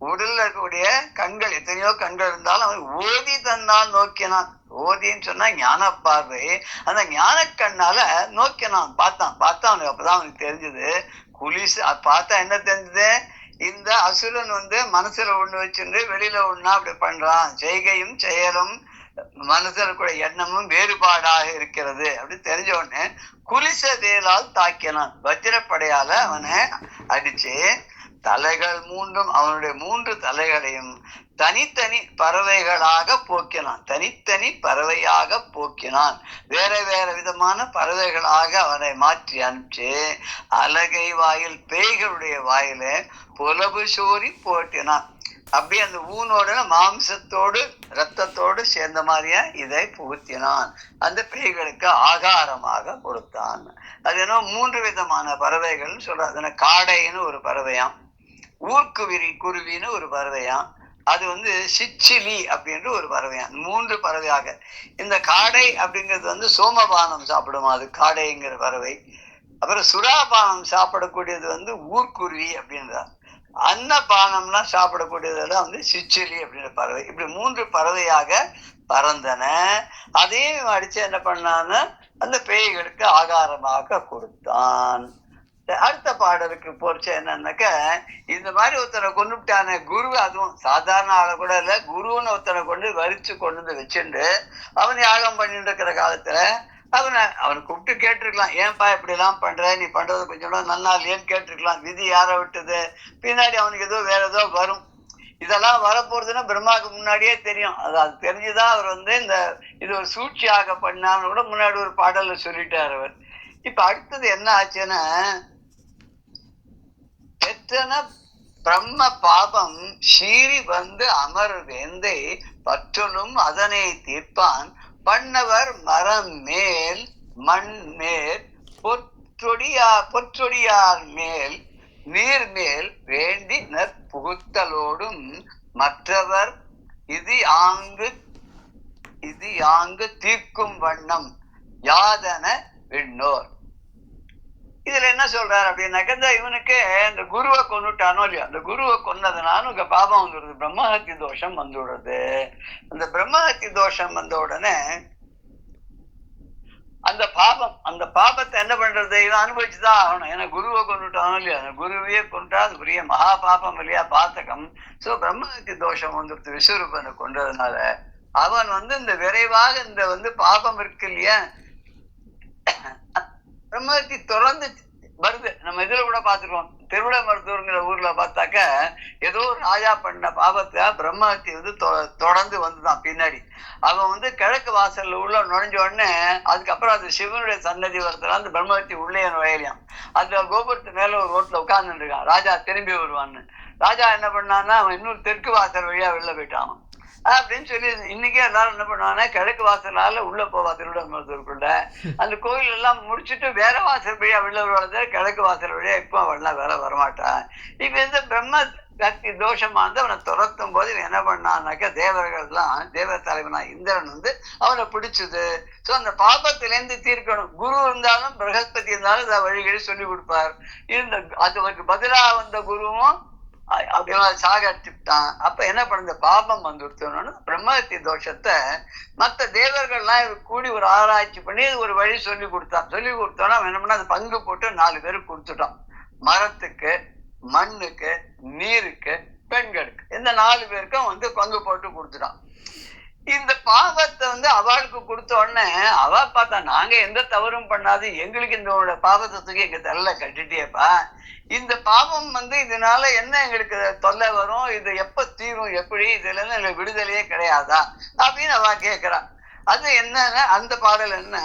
உடல்ல இருக்கக்கூடிய கண்கள், எத்தனையோ கண்கள் இருந்தாலும் அவன் ஓதி தன்னால் நோக்கினான். ஓதின்னு சொன்னா ஞான பார்வை. அந்த ஞான கண்ணால நோக்கினான், பார்த்தான். அவனுக்கு அப்பதான் அவனுக்கு தெரிஞ்சது குலிசு. பார்த்தா என்ன தெரிஞ்சது, இந்த அசுரன் மனசுல ஒண்ணு வச்சுட்டு வெளியில ஒண்ணா அப்படி பண்றான். செய்கையும் செயலும் மனசுல கூட எண்ணமும் வேறுபாடாக இருக்கிறது அப்படி தெரிஞ்ச உடனே குலிச வேலால் தாக்கினான். வஜ்ரப்படையால அவனை அடிச்சு தலைகள் 3 அவனுடைய 3 தலைகளையும் தனித்தனி பறவைகளாக போக்கினான். தனித்தனி பறவையாக போக்கினான். வேற வேற விதமான பறவைகளாக அவனை மாற்றி அனுப்பிச்சு அலகை வாயில், பேய்களுடைய வாயில புலவு சோரி போட்டினான். அப்படியே அந்த ஊனோட மாம்சத்தோடு ரத்தத்தோடு சேர்ந்த மாதிரியா இதை புகுத்தினான். அந்த பேய்களுக்கு ஆகாரமாக கொடுத்தான். அது என்ன 3 விதமான பறவைகள் சொல்றாங்க. காடைன்னு ஒரு பறவையாம், ஊர்க்குருவின்னு ஒரு பறவையாம், அது சிச்சிலி அப்படின்ற ஒரு பறவையாம். 3 பறவையாக. இந்த காடை அப்படிங்கிறது சோமபானம் சாப்பிடுமா, அது காடைங்கிற பறவை. அப்புறம் சுறாபானம் சாப்பிடக்கூடியது ஊர்க்குருவி அப்படின்றார். அன்னபானம்லாம் சாப்பிடக்கூடியதெல்லாம் சிச்சிலி அப்படின்ற பறவை. இப்படி 3 பறவையாக பறந்தன. அதையும் அடிச்சு என்ன பண்ணான்னு அந்த பேய்களுக்கு ஆகாரமாக கொடுத்தான். அடுத்த பாடலுக்கு போச்சு என்னன்னாக்க, இந்த மாதிரி ஒருத்தனை கொண்டுட்டான குரு, அதுவும் சாதாரண ஆளை கூட இல்ல, குருன்னு ஒருத்தனை கொண்டு வரிச்சு கொண்டு வந்து வச்சுண்டு அவன் யாகம் பண்ணிட்டு இருக்கிற காலத்துல அவனை கூப்பிட்டு கேட்டிருக்கலாம், ஏன்பா இப்படி எல்லாம் பண்ற, நீ பண்றது கொஞ்சம் நல்லா இல்லையேன்னு கேட்டிருக்கலாம். விதி யாரை விட்டது, பின்னாடி அவனுக்கு ஏதோ வேற ஏதோ வரும். இதெல்லாம் வரப்போறதுன்னா பிரம்மாவுக்கு முன்னாடியே தெரியும். அது தெரிஞ்சுதான் அவர் இந்த இது ஒரு சூழ்ச்சியாக பண்ணான்னு கூட முன்னாடி ஒரு பாடல்ல சொல்லிட்டார் அவர். இப்ப அடுத்தது என்ன ஆச்சுன்னா, எத்தன பிரம்ம பாபம் சீறி அமர் வேந்தை பற்றலும் அதனை தீர்ப்பான் பண்ணவர் மரம் மேல் மண் மேல் பொற்றொடியார் மேல் நீர் மேல் வேண்டி புகுத்தலோடும் மற்றவர் இது ஆங்கு தீர்க்கும் வண்ணம் யாதன விண்ணோர். இதுல என்ன சொல்றாரு அப்படின்னாக்க, இவனுக்கு இந்த குருவை கொண்டுட்டானோ இல்லையா, அந்த குருவை கொன்னதுனாலும் இங்க பாபம் வந்துடுது, பிரம்மஹத்தி தோஷம் வந்துடுறது. அந்த பிரம்மஹத்தி தோஷம் வந்த உடனே அந்த பாபத்தை என்ன பண்றது, இவன் அனுபவிச்சுதான் ஆகணும். ஏன்னா குருவை கொண்டுட்டானோ இல்லையா, அந்த குருவையே கொண்டா அது பெரிய மகா பாபம் இல்லையா, பாத்தகம். சோ பிரம்மஹத்தி தோஷம் வந்துடுது விஸ்வரூபனை கொண்டதுனால. அவன் இந்த விரைவாக இந்த பாபம் இருக்கு இல்லையா, பிரம்மஹத்தி தொடர்ந்து வருது. நம்ம இதுல கூட பாத்துருக்கோம், திருவிட மருத்துவங்கிற ஊர்ல பார்த்தாக்க ஏதோ ஒரு ராஜா பண்ண பாபத்தை பிரம்மஹத்தி தொடர்ந்து வந்துதான் பின்னாடி. அவன் கிழக்கு வாசல்ல உள்ள நுழைஞ்ச உடனே அதுக்கப்புறம் அது சிவனுடைய சன்னதி வரதுல அந்த பிரம்மஹத்தி உள்ளே நுழையலையாம். அந்த கோபுரத்து மேல ஒரு ரோட்ல உட்கார்ந்துட்டு இருக்கான், ராஜா திரும்பி வருவான்னு. ராஜா என்ன பண்ணான்னா, அவன் இன்னொரு தெற்கு வாசல் வழியா வெளில போயிட்டான் அப்படின்னு சொல்லி இன்னைக்கே எல்லாரும் என்ன பண்ணுவாங்கன்னா, கிழக்கு வாசலால உள்ள போவா திருவிடமருத்தூருக்குள்ள. அந்த கோயில் எல்லாம் முடிச்சுட்டு வேற வாசல் வழியா வெளில வருவாங்க, கிழக்கு வாசல் வழியா இப்போ அவெல்லாம் வேற வரமாட்டான். இப்ப இந்த பிரம்ம சக்தி தோஷமா அவனை துரத்தும் போது இவன் என்ன பண்ணான்னாக்க, தேவர்கள் எல்லாம் தேவ தலைவனா இந்திரன் அவனை பிடிச்சது. சோ அந்த பாபத்திலேருந்து தீர்க்கணும். குரு இருந்தாலும் பிரகஸ்பதி இருந்தாலும் இதை வழிகளை சொல்லி கொடுப்பார். அதுக்கு பதிலா வந்த குருவும் அப்படியெல்லாம் சாகடிச்சுட்டான். அப்ப என்ன பண்ண, பாபம் வந்துடுத்தோன்னு பிரம்மஹத்தி தோஷத்தை மற்ற தேவர்கள்லாம் கூடி ஒரு ஆராய்ச்சி பண்ணி ஒரு வழி சொல்லி கொடுத்தோன்னா அவன் என்ன பண்ண, அது பங்கு போட்டு 4 பேருக்கு கொடுத்துட்டான். மரத்துக்கு, மண்ணுக்கு, நீருக்கு, பெண்களுக்கு, இந்த 4 பேருக்கும் பங்கு போட்டு கொடுத்துட்டான். இந்த பாவத்தை அவளுக்கு கொடுத்த உடனே அவ பார்த்தா, நாங்க எந்த தவறும் பண்ணாது, எங்களுக்கு இந்த பாவத்தை தூக்கி எங்க தள்ள கட்டிட்டேப்பா, இந்த பாவம் இதனால என்ன எங்களுக்கு தொல்லை வரும், இது எப்ப தீரும், எப்படி, இதுல இருந்து எங்களுக்கு விடுதலையே கிடையாதா அப்படின்னு அவ கேட்கிறான். அது என்னன்னா, அந்த பாடல் என்ன,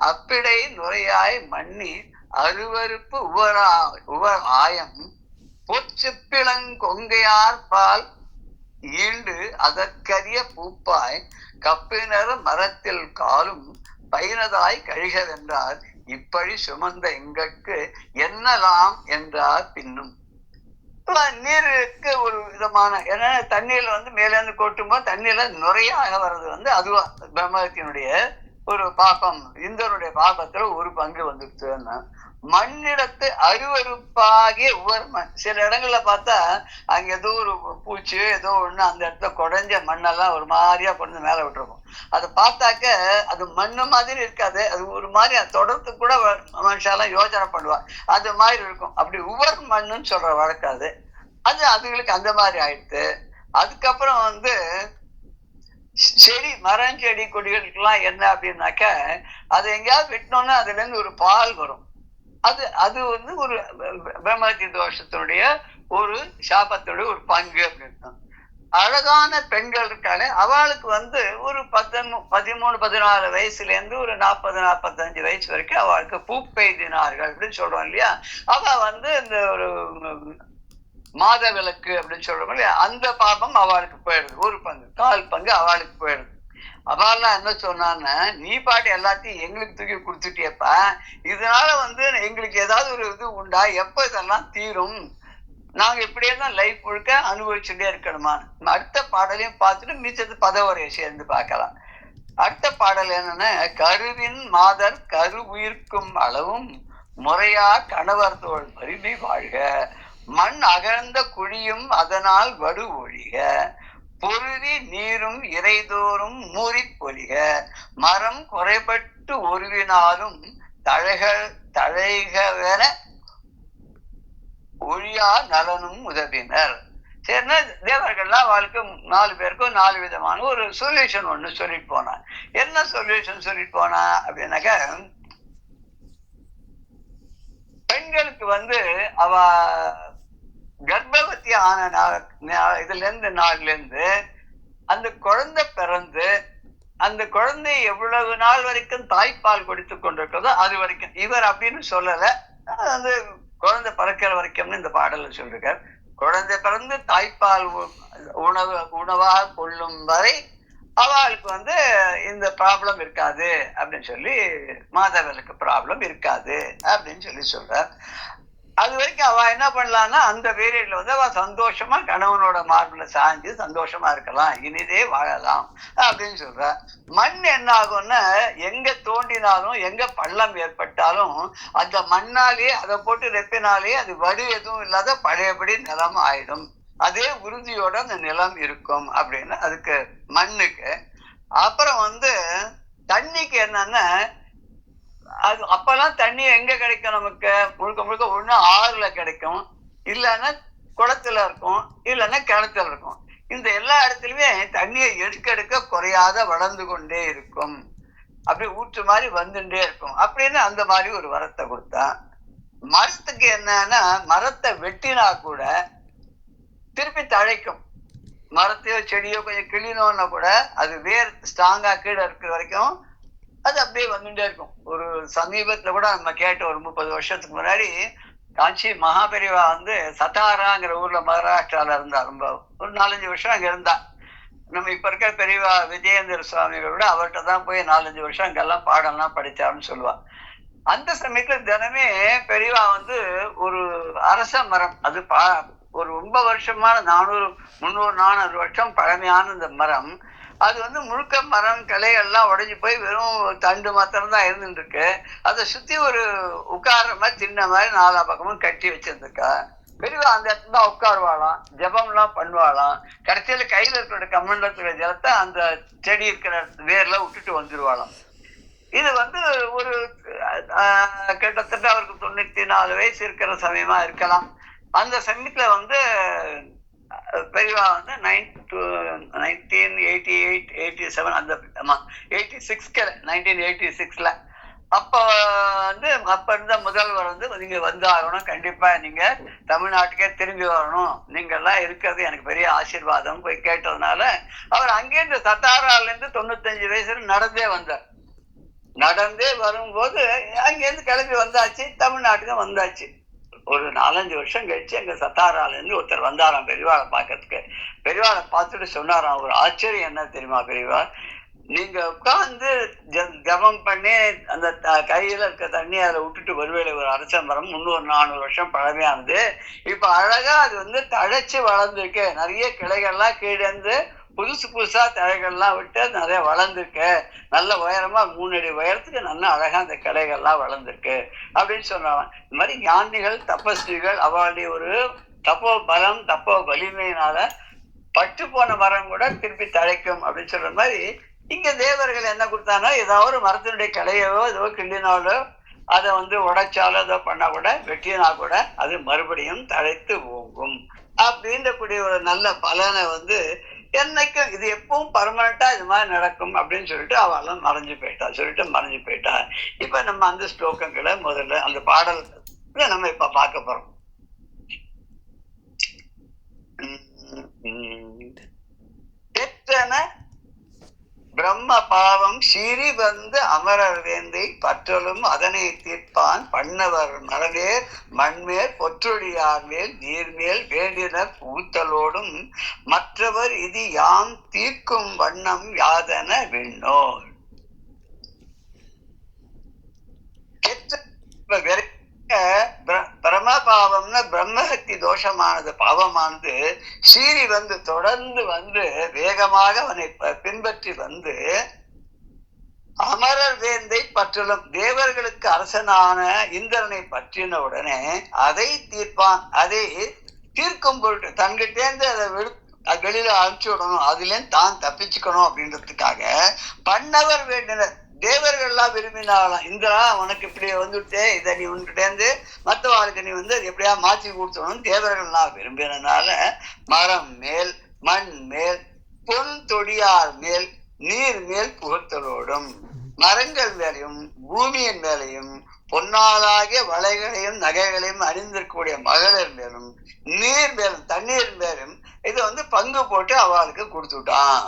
அப்பிடை நுரையாய் மண்ணி அருவருப்பு உவர் ஆயம் பொச்சிப்பிளங்கொங்கையார் பால் ஈண்டு அதற்கரிய பூப்பாய் கப்பினர் மரத்தில் காலும் பயினதாய் கழிகவென்றார் இப்படி சுமந்த எங்களுக்கு என்னலாம் என்றார் பின்னும். நீருக்கு ஒரு விதமான, ஏன்னா தண்ணீர்ல மேலேருந்து கொட்டும்போது தண்ணீர்ல நுரையாக வர்றது அதுவா பிரம்மத்தினுடைய ஒரு பாபம், இந்தருடைய பாபத்துல ஒரு பங்கு வந்துடுச்சுன்னா. மண்ணிடத்து அருவருப்பாகிய உவர் மண், சில இடங்கள்ல பார்த்தா அங்க ஏதோ ஒரு பூச்சி ஏதோ ஒண்ணு அந்த இடத்துல குறைஞ்ச மண்ணெல்லாம் ஒரு மாதிரியா கொண்டு மேல விட்டுருக்கும். அதை பார்த்தாக்க அது மண்ணு மாதிரி இருக்காது, அது ஒரு மாதிரி தொடர்ந்து கூட மனுஷாலாம் யோசனை பண்ணுவா, அது மாதிரி இருக்கும். அப்படி உவர் மண்ணுன்னு சொல்ற வழக்காது, அது அதுகளுக்கு அந்த மாதிரி ஆயிடுத்து. அதுக்கப்புறம் செடி, மரம் செடி கொடிகளுக்கெல்லாம் என்ன அப்படின்னாக்க, அது எங்கேயாவது வெட்டினோம்னா அதுல இருந்து ஒரு பால் வரும். அது ஒரு பிரம்மஹத்தி தோஷத்தினுடைய ஒரு சாபத்தினுடைய ஒரு பங்கு அப்படின்னு. அழகான பெண்கள் இருக்காளே, அவளுக்கு ஒரு 13-14 வயசுல இருந்து ஒரு 40-45 வயசு வரைக்கும் அவளுக்கு பூப்பெய்தினார்கள் அப்படின்னு சொல்றோம் இல்லையா. அவ இந்த ஒரு மாத விளக்கு அப்படின்னு சொல்றோம் இல்லையா, அந்த பாபம் அவளுக்கு போயிடுது, ஒரு பங்கு, 1/4 பங்கு அவளுக்கு போயிடுது. அவெல்லாம் என்ன சொன்னான்னு, நீ பாட்டு எல்லாத்தையும் எங்களுக்கு தூக்கி கொடுத்துட்டியப்பா, இதனால எங்களுக்கு ஏதாவது ஒரு இது உண்டா, எப்ப இதெல்லாம் தீரும், நாங்க இப்படியே தான் லைஃப் முழுக்க அனுபவிச்சுட்டே இருக்கணுமா. அடுத்த பாடலையும் பார்த்துட்டு மிச்சத்து பதவரையை சேர்ந்து பார்க்கலாம். அடுத்த பாடல் என்னன்னா, கருவின் மாதர் கரு உயிர்க்கும் அளவும் முறையா கணவர் தோல் பருவி வாழ்க, மண் அகழ்ந்த குழியும் அதனால் வடு ஒழிக, பொருவி நீரும் இறைதோறும் மூறி பொலிக, மரம் குறைபட்டு ஒருவினாலும் தழைகவென ஒழியா நலனும் உதவினர். சரின்னா தேவர்கள்லாம் வாழ்க்கை 4 பேருக்கும் 4 விதமான ஒரு சொல்யூஷன் ஒண்ணு சொல்லிட்டு போனான். என்ன சொல்யூஷன் சொல்லிட்டு போனா அப்படின்னாக்க, பெண்களுக்கு அவ கர்ப்பவதி ஆன இதுல இருந்து நாள்ல இருந்து அந்த குழந்தை பிறந்து அந்த குழந்தை எவ்வளவு நாள் வரைக்கும் தாய்ப்பால் கொடுத்து கொண்டிருக்கிறதோ அது வரைக்கும், இவர் அப்படின்னு சொல்லல, வந்து குழந்தை பிறக்கிற வரைக்கும்னு இந்த பாடல சொல்லிருக்கார். குழந்தை பிறந்து தாய்ப்பால் உணவாக கொள்ளும் வரை அவளுக்கு இந்த ப்ராப்ளம் இருக்காது அப்படின்னு சொல்லி, மாதவர்களுக்கு ப்ராப்ளம் இருக்காது அப்படின்னு சொல்லி சொல்றார். அது வரைக்கும் அவ என்ன பண்ணலான்னா, அந்த பீரியட்ல அவ சந்தோஷமா கணவனோட மார்பில சாஞ்சு சந்தோஷமா இருக்கலாம், இனிதே வாழலாம் அப்படின்னு சொல்ற. மண் என்ன ஆகும்னா, எங்க தோண்டினாலும் எங்க பள்ளம் ஏற்பட்டாலும் அந்த மண்ணாலே அதை போட்டு ரெப்பினாலே அது வடு எதுவும் இல்லாத பழையபடி நிலம் ஆயிடும். அதே உறுதியோட அந்த நிலம் இருக்கும் அப்படின்னு அதுக்கு மண்ணுக்கு. அப்புறம் தண்ணிக்கு என்னன்னா, அது அப்பெல்லாம் தண்ணி எங்க கிடைக்கும் நமக்கு? முழுக்க முழுக்க ஒண்ணு ஆறுல கிடைக்கும், இல்லைன்னா குளத்துல இருக்கும், இல்லைன்னா கிணத்துல இருக்கும். இந்த எல்லா இடத்துலயுமே தண்ணியை எடுக்க குறையாத வளர்ந்து கொண்டே இருக்கும், அப்படியே ஊற்று மாதிரி வந்துட்டே இருக்கும் அப்படின்னு அந்த மாதிரி ஒரு வரத்தை கொடுத்தான். மரத்துக்கு என்னன்னா, மரத்தை வெட்டினா கூட திருப்பி தழைக்கும். மரத்தையோ செடியோ கொஞ்சம் கிளினோன்னா கூட அது வேர் ஸ்ட்ராங்கா கீழே இருக்கிற வரைக்கும் அது அப்படியே வந்துட்டே இருக்கும். ஒரு சமீபத்துல கூட நம்ம கேட்ட, ஒரு 30 வருஷத்துக்கு முன்னாடி காஞ்சி மகாபெரிவா சதாராங்கிற ஊர்ல மகாராஷ்டிரால இருந்தா. ரொம்ப ஒரு 4-5 வருஷம் அங்க இருந்தா. நம்ம இப்ப இருக்கிற பெரியவா விஜயேந்திர சுவாமிகளை விட அவர்கிட்ட தான் போய் 4-5 வருஷம் அங்கெல்லாம் பாடம்லாம் படிச்சாருன்னு சொல்லுவா. அந்த சமயத்துல தினமே பெரியவா ஒரு அரச மரம், அது ஒரு ரொம்ப வருஷமான 300-400 வருஷம் பழமையான இந்த மரம், அது முழுக்க மரம் கிளைகள்லாம் உடைஞ்சு போய் வெறும் தண்டு மாத்திரம் தான் இருந்துட்டு இருக்கு. அதை சுத்தி ஒரு உட்கார்ற மாதிரி சின்ன மாதிரி 4 பக்கமும் கட்டி வச்சிருந்துருக்கா. பெரியவா அந்த இடத்துல தான் உட்காருவாளாம், ஜபம்லாம் பண்ணுவாளாம். கடைசியில கையில இருக்கிற கமண்டலத்துல ஜலத்தை அந்த செடி இருக்கிற வேர்ல விட்டுட்டு வந்துருவாளாம். இது ஒரு கிட்டத்தட்ட அவருக்கு 94 வயசு இருக்கிற சமயமா இருக்கலாம். அந்த சமயத்துல பெரியவா 1988-87 அந்த 1986ல அப்ப அப்ப இருந்த முதல்வர் நீங்க ஆகணும், கண்டிப்பா நீங்க தமிழ்நாட்டுக்கே திரும்பி வரணும், நீங்க எல்லாம் இருக்கிறது எனக்கு பெரிய ஆசீர்வாதம் போய் கேட்டதுனால அவர் அங்கேருந்து சத்தாரால இருந்து 95 வயசுல நடந்தே வந்தார். நடந்தே வரும்போது அங்கேருந்து கிளம்பி வந்தாச்சு, தமிழ்நாட்டுக்கு வந்தாச்சு. ஒரு 4-5 வருஷம் கழிச்சு அங்க சத்தாரால இருந்து ஒருத்தர் வந்தாராம் பெரியவாளை பார்க்கறதுக்கு. பெரியவாளை பார்த்துட்டு சொன்னாராம், ஒரு ஆச்சரியம் என்ன தெரியுமா பெரியவா, நீங்க உட்கார்ந்து ஜபம் பண்ணி அந்த கையில இருக்க தண்ணி அதுல விட்டுட்டு வருவேல, ஒரு அரச மரம் 300-400 வருஷம் பழமையானது, இப்ப அழகா அது தழைச்சு வளர்ந்துருக்கு, நிறைய கிளைகள்லாம் கீழேந்து புதுசா தழைகள்லாம் விட்டு நிறைய வளர்ந்துருக்கு, நல்ல உயரமா 3 அடி உயரத்துக்கு நல்ல அழகா அந்த கிளைகள்லாம் வளர்ந்துருக்கு அப்படின்னு சொன்னாங்க. இந்த மாதிரி ஞானிகள் தபஸ்விகள் அவளுடைய ஒரு தப்போ பலம் தப்போ வலிமையினால பட்டு போன மரம் கூட திருப்பி தழைக்கும் அப்படின்னு சொல்ற மாதிரி, இங்க தேவர்கள் என்ன கொடுத்தாங்கன்னா, ஏதாவது ஒரு மரத்தினுடைய கிளையவோ ஏதோ கிள்ளினாலோ அதை உடைச்சாலோ ஏதோ பண்ணா கூட, வெட்டினா கூட அது மறுபடியும் தழைத்து ஓங்கும் அப்படின்ற கூடிய ஒரு நல்ல பலனை என்னைக்கும் இது எப்பவும் பர்மனண்டா இது மாதிரி நடக்கும் அப்படின்னு சொல்லிட்டு அவெல்லாம் மறைஞ்சு போயிட்டா. இப்ப நம்ம அந்த ஸ்லோகங்களை முதல்ல அந்த பாடல் நம்ம இப்ப பார்க்க போறோம். பிரம்ம பாவம் சிறி அமரர் வேந்தை பற்றலும் அதனை தீர்ப்பான் பண்ணவர் மரவேர் மண்மேல் பொற்றொழியார் மேல் நீர்மேல் வேண்டினர் பூத்தலோடும் மற்றவர் இது யாம் தீர்க்கும் வண்ணம் யாதன விண்ணோர். பிரம்மபாவம்னா பிரம்மசக்தி தோஷமானது, பாவமானது சீறி தொடர்ந்து வேகமாக அவனை பின்பற்றி அமரர் வேந்தை பற்றலும் தேவர்களுக்கு அரசனான இந்திரனை பற்றின உடனே அதை தீர்ப்பான், அதை தீர்க்கும் பொருட்டு தன்கிட்டேந்து அதை வெளியில அனுப்பிச்சு விடணும், அதுல தான் தப்பிச்சுக்கணும் அப்படின்றதுக்காக பண்ணவர் வேண்டினர் தேவர்கள்லாம் விரும்பினாலாம், இந்திரா உனக்கு இப்படி வந்துட்டே, இதை நீ உன்கிட்ட இருந்து மற்றவாளுக்கு நீ வந்து எப்படியா மாற்றி கொடுத்தணும் தேவர்கள்லாம் விரும்பினால மரம் மேல் மண் மேல் பொன் தொடியார் மேல் நீர் மேல் புகுத்தலோடும் மரங்கள் மேலையும் பூமியின் மேலையும் பொன்னாளாகிய வளைகளையும் நகைகளையும் அணிந்திருக்கக்கூடிய மகளிர் மேலும் நீர் மேலும் தண்ணீர் மேலும் இதை வந்து பங்கு போட்டு அவளுக்கு கொடுத்துட்டான்.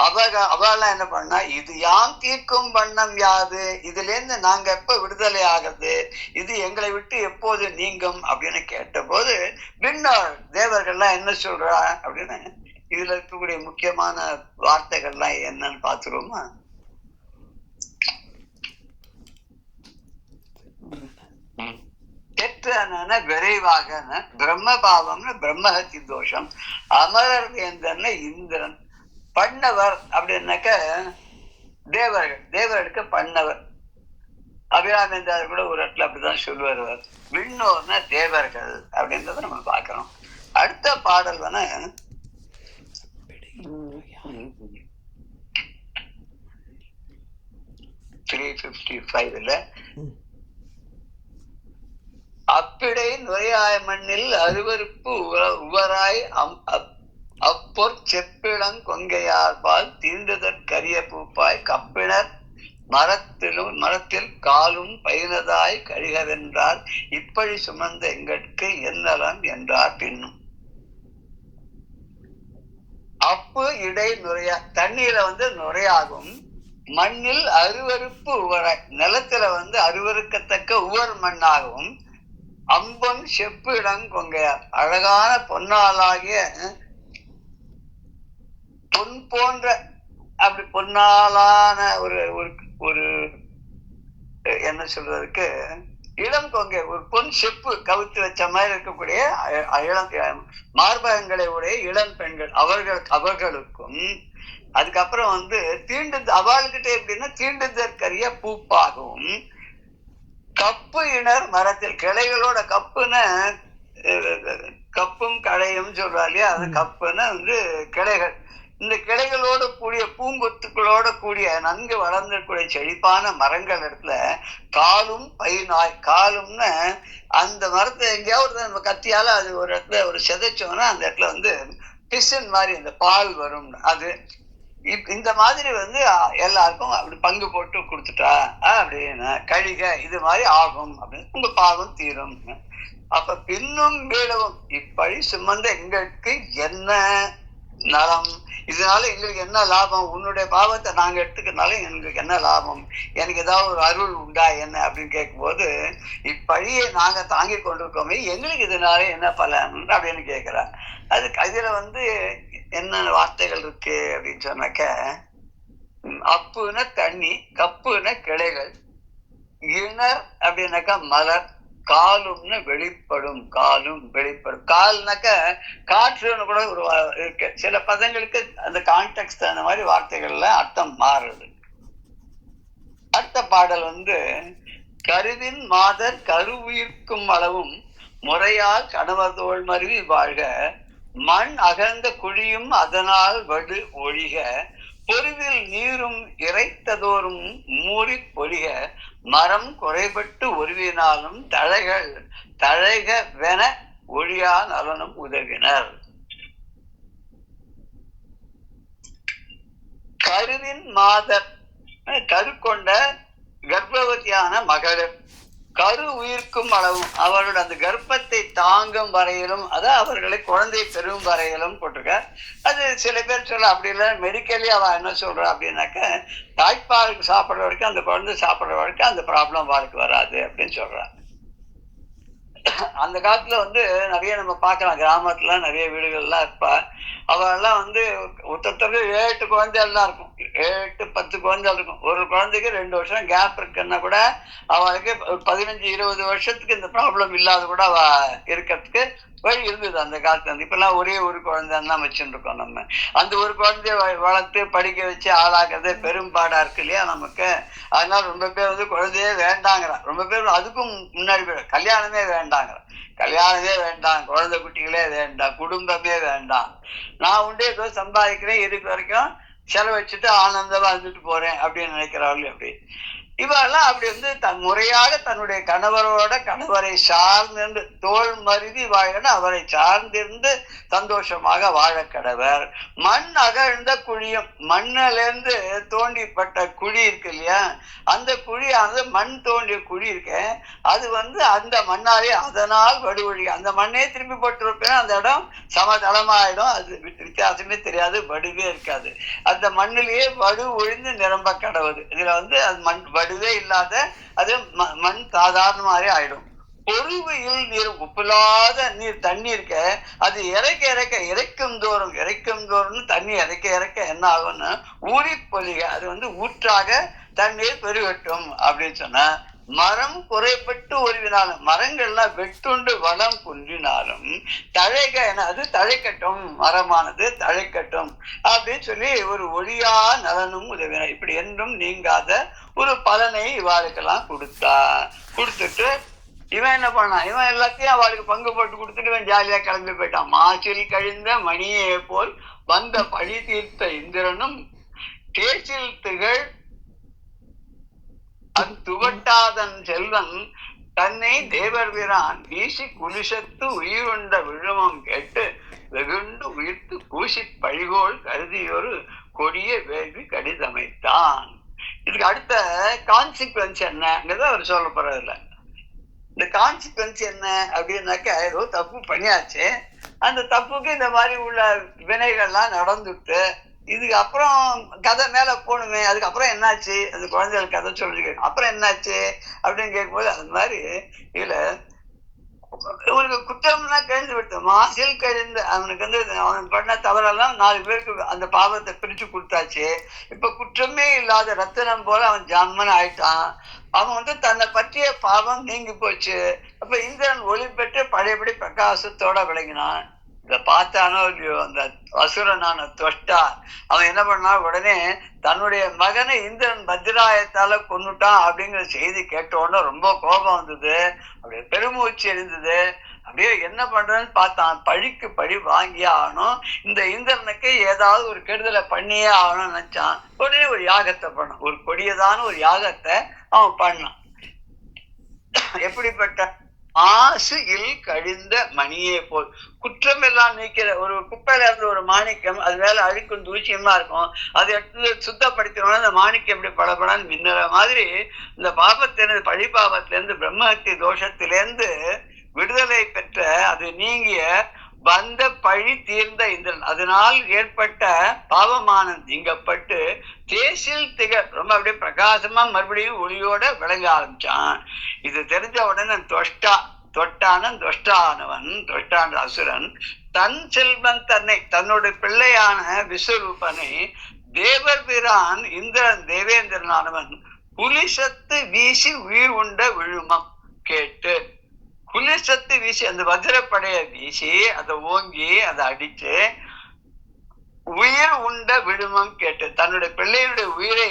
அவெல்லாம் என்ன பண்ணா, இது யாம் தீர்க்கும் வண்ணம் யாது, இதுல இருந்து நாங்க எப்ப விடுதலை ஆகிறது, இது எங்களை விட்டு எப்போது நீங்கும் அப்படின்னு கேட்ட போது விண்ணோர் தேவர்கள்லாம் என்ன சொல்றா அப்படின்னு இதுல இருக்கக்கூடிய முக்கியமான வார்த்தைகள்லாம் என்னன்னு பாத்துருவோமா? தெற்றான விரைவாக பிரம்மபாவம்னு பிரம்மஹத்தி தோஷம், அமரர் வேந்தன் இந்திரன், பண்ணவர் அப்படின்னாக்க தேவர்களுக்கு பண்ணவர். அபிராமேந்திரர் கூட ஒரு இடத்துல அப்படிதான் சொல்லுவார். விண்ணோர்னா தேவர்கள் அப்படின்றத நம்ம பார்க்கணும். அடுத்த பாடல் வேணா 355 அப்பிடை நுரையாய மண்ணில் அருவருப்பு உவராய் அப்பொற் செப்பிளங் கொங்கையார்பால் தீண்டுதற்கரிய பூப்பாய் கப்பினர் மரத்தில் காலும் பயினதாய் கழிகவென்றால் இப்படி சுமந்த எங்கட்கு என்னலம் என்றார் பின்னும். அப்பு இடை நுரையா, தண்ணீர வந்து நுரையாகும், மண்ணில் அருவருப்பு உவராய், நிலத்துல வந்து அருவருக்கத்தக்க உவர் மண்ணாகவும், அம்பன் செப்பு இடம் கொங்கையார், அழகான பொன்னாளாகிய பொன் போன்ற அப்படி பொன்னாலான ஒரு ஒரு என்ன சொல்றதுக்கு இளம் கொங்கை, ஒரு பொன் செப்பு கவுத்து வச்ச மாதிரி இருக்கக்கூடிய இளம் மார்பகங்களை உடைய இளம் பெண்கள் அவர்களுக்கும், அதுக்கப்புறம் வந்து அவள்கிட்ட எப்படின்னா தீண்டுதற்கரிய பூப்பாகவும், கப்பு இனர் மரத்தில் கிளைகளோட, கப்புன்னு கப்பும் களையும் சொல்றா இல்லையா, அது கப்புன்னு வந்து கிளைகள், இந்த கிளைகளோட கூடிய பூங்கொத்துக்களோட கூடிய நன்கு வளர்ந்திருக்கூடிய செழிப்பான மரங்கள் இடத்துல காலும் பைநாய், காலும்னு அந்த மரத்தை எங்கேயாவது நம்ம கத்தியால அது ஒரு இடத்துல ஒரு செதைச்சோம்னா அந்த இடத்துல வந்து பிசின் மாதிரி இந்த பால் வரும். அது இந்த மாதிரி வந்து எல்லாருக்கும் அப்படி பங்கு போட்டு கொடுத்துட்டா அப்படின்னு கழிக இது மாதிரி ஆகும் அப்படின்னு உங்க பாவம் தீரும். அப்ப பின்னும் மீளவும் இப்படி சுமந்த எங்களுக்கு என்ன நலம், இதனால எங்களுக்கு என்ன லாபம், உன்னுடைய பாவத்தை நாங்க எடுத்துக்கிறதுனால எங்களுக்கு என்ன லாபம், எனக்கு ஏதாவது ஒரு அருள் உண்டா என்ன அப்படின்னு கேட்கும்போது, இப்பழியை நாங்க தாங்கி கொண்டிருக்கோமே எங்களுக்கு இதனால என்ன பலன் அப்படின்னு கேட்கிறா. அதுல வந்து என்ன வார்த்தைகள் இருக்கு அப்படின்னு சொன்னாக்க, அப்புன்னா தண்ணி, கப்புன்னா கிளைகள், இணர் அப்படின்னாக்கா மலர், காலும்னு வெளிப்படும், காலும் வெளிப்படும். கால்னாக்க காற்றுன்னு கூட ஒரு இருக்கு, சில பதங்களுக்கு அந்த கான்டெக்ட் அந்த மாதிரி வார்த்தைகள்ல அர்த்தம் மாறுது. அடுத்த பாடல் வந்து கருவின் மாதர் கருவுயிர்க்கும் அளவும் முறையால் கணவர் தோல் மருவி வாழ்க, மண் அகழ்ந்த குழியும் அதனால் வடு ஒழிக, பொருவில் நீரும் இறைத்ததோறும் மூறி பொழிக, மரம் குறைபட்டு ஒருவினாலும் தழைக வென ஒழியா நலனும் உதவினர். கருவின் மாதர், கரு கொண்ட கர்ப்பவதியான மகளிர், கரு உயிர்க்கும் அளவும், அவரோட அந்த கர்ப்பத்தை தாங்கும் வரையிலும், அதான் அவர்களை குழந்தை பெறும் வரையிலும் போட்டிருக்க. அது சில பேர் சொல்ல அப்படி இல்லை, மெடிக்கலி அவ என்ன சொல்றா அப்படின்னாக்க, தாய்ப்பாலுக்கு சாப்பிட்ற வரைக்கும் அந்த குழந்தை சாப்பிட்ற வரைக்கும் அந்த ப்ராப்ளம் வாழ்க்கை வராது அப்படின்னு சொல்றா. அந்த காலத்துல வந்து நிறைய நம்ம பார்க்கலாம், கிராமத்துல நிறைய வீடுகள்லாம் இருப்பா, அவெல்லாம் வந்து ஒருத்தருக்கு 7-8 குழந்தைகள்லாம் இருக்கும், 7-10 குழந்தை இருக்கும். ஒரு குழந்தைக்கு 2 வருஷம் கேப் இருக்குன்னா கூட அவளுக்கு 15-20 வருஷத்துக்கு இந்த ப்ராப்ளம் இல்லாத கூட அவ இருக்கிறதுக்கு வழி இருந்தது அந்த காலத்துல. இப்பெல்லாம் ஒரே ஒரு குழந்தைன்னு தான் வச்சுட்டு இருக்கோம் நம்ம. அந்த ஒரு குழந்தைய வளர்த்து படிக்க வச்சு ஆளாக்குறதே பெரும்பாடா இருக்கு இல்லையா நமக்கு. அதனால ரொம்ப பேர் வந்து குழந்தையே வேண்டாங்கிறா, ரொம்ப பேர் அதுக்கும் முன்னாடி பேர் கல்யாணமே வேண்டாங்கிற, கல்யாணமே வேண்டாம், குழந்தை குட்டிகளே வேண்டாம், குடும்பமே வேண்டாம், நான் உண்டே ஏதோ சம்பாதிக்கிறேன், இருக்க வரைக்கும் செலவழிச்சுட்டு ஆனந்தமா இருந்துட்டு போறேன் அப்படின்னு நினைக்கிறாள். அப்படி இவெல்லாம் அப்படி முறையாக தன்னுடைய கணவரை சார்ந்திருந்து தோல் மருதி வாழன அவரை சார்ந்திருந்து சந்தோஷமாக வாழ கடவர். மண் அகழ்ந்த குழியும், மண்ணிலிருந்து தோண்டிப்பட்ட குழி இருக்கு இல்லையா, அந்த குழியானது மண் தோண்டிய குழி இருக்க, அது அந்த மண்ணாலே அதனால் வடுவழி, அந்த மண்ணே திருப்பி போட்டு அந்த இடம் சமதளமாயிடும், அது வித்தியாசமே தெரியாது, வடுவே இருக்காது. அந்த மண்ணிலேயே வடு ஒழிந்து நிரம்ப கடவுது. இதுல அது மண் வடுவே இல்லாத அது மண் சாதாரணமாவே ஆயிடும். பொறுவையில் நீர், உப்பில்லாத நீர் தண்ணி இருக்க, அது இறைக்கும் தோறும் தண்ணி இறைக்க என்ன ஆகும்னு ஊறி பொலிக, அது ஊற்றாக தண்ணீர் பெருகட்டும் அப்படின்னு சொன்னா, மரம் குறைப்பட்டு ஒருவினாலும், மரங்கள்லாம் வெட்டுண்டு வளம் குன்றினாலும் தழைக என அது தழைக்கட்டும், மரமானது தழைக்கட்டும் அப்படின்னு சொல்லி ஒரு ஒளியா நலனும் உதவினா, இப்படி என்றும் நீங்காத ஒரு பலனை இவாளுக்கெல்லாம் கொடுத்துட்டு இவன் என்ன பண்ணான், இவன் எல்லாத்தையும் அவளுக்கு பங்கு போட்டு கொடுத்துட்டு இவன் ஜாலியா கிளம்பி போயிட்டான். மாசில் கழிந்த மணியே போல் வந்த பழி தீர்த்த இந்திரனும் தேசில் திகழ் அத்துவட்டாதன் செல்வன் தன்னை தேவர் வீரான் வீசி குலிசத்து உயிருண்ட விழுமம் கேட்டு வெகுண்டு உயிர்த்து பூசி பழிகோள் கருதியொரு கொடிய வேள்வி கடிதமைத்தான். இதுக்கு அடுத்த கான்சிக்வன்ஸ் என்னங்கிறத அவர் சொல்ல போறதில்ல. இந்த கான்சிக்வன்ஸ் என்ன அப்படின்னாக்க, ஏதோ தப்பு பண்ணியாச்சு, அந்த தப்புக்கு இந்த மாதிரி உள்ள வினைகள்லாம் நடந்துட்டு இதுக்கு அப்புறம் கதை மேல போகணுமே, அதுக்கப்புறம் என்னாச்சு, அந்த குழந்தைகள் கதை சொல்லி அப்புறம் என்னாச்சு அப்படின்னு கேட்கும்போது, அந்த மாதிரி இதுல இவனுக்கு குற்றம்னா கழிந்து விட்டு மாசில் கழிந்த, அவனுக்கு அவன் பண்ண தவறெல்லாம் 4 பேருக்கு அந்த பாவத்தை பிரிச்சு கொடுத்தாச்சு. இப்ப குற்றமே இல்லாத ரத்தினம் போல அவன் ஜாமன் ஆயிட்டான். அவன் தன்னை பற்றிய பாவம் நீங்கி போச்சு. அப்ப இந்திரன் ஒளி பெற்று பழையபடி பிரகாசத்தோட விளங்கினான். இத பார்த்தானோ இல்லையோ அந்த அசுரனான தொஷ்டா, அவன் என்ன பண்ணா, உடனே தன்னுடைய மகனை இந்திரன் வஜ்ராயத்தால கொன்னுட்டான் அப்படிங்கிற செய்தி கேட்டோன்னு ரொம்ப கோபம் வந்தது, அப்படியே பெருமூச்சு எழுந்தது. அப்படியே என்ன பண்றதுன்னு பார்த்தான். பழிக்கு பழி வாங்கியே ஆகணும், இந்த இந்திரனுக்கு ஏதாவது ஒரு கெடுதலை பண்ணியே ஆகணும்னு நினைச்சான். உடனே ஒரு யாகத்தை பண்ணான், ஒரு கொடியதான ஒரு யாகத்தை அவன் பண்ணான். எப்படிப்பட்ட ஆசு இல் கழிந்த மணியே போல், குற்றம் எல்லாம் நீக்கிற ஒரு குப்பையில இருந்து ஒரு மாணிக்கம், அது மேல அழுக்கும் தூசியமா இருக்கும், அதை எடுத்து சுத்தப்படுத்தணும்னா அந்த மாணிக்கம் எப்படி படப்படான்னு மின்னுற மாதிரி, இந்த பாபத்திலிருந்து பழி பாபத்திலிருந்து பிரம்மஹத்தி தோஷத்திலிருந்து விடுதலை பெற்ற, அது நீங்கிய வந்த பழி தீர்ந்த இந்திரன், அதனால் ஏற்பட்ட பாவமானம் நீங்கப்பட்டு தேசில் திகழ் ரொம்ப அப்படியே பிரகாசமா மறுபடியும் ஒளியோட விளங்க ஆரம்பிச்சான். இது தெரிஞ்ச உடனே தொஷ்டான அசுரன் தன் செல்வன் தன்னை, தன்னுடைய பிள்ளையான விஸ்வரூபனை தேவர் பிரான் இந்திரன் தேவேந்திரனானவன் புலிசத்து வீசி உயிர் உண்ட விழுமம் கேட்டு, குளிர்சத்து வீசி அந்த வஜ்ரப்படைய வீசி அதை ஓங்கி அதை அடிச்சு உயிர் உண்ட விழுமம் கேட்டு, தன்னுடைய பிள்ளையுடைய உயிரை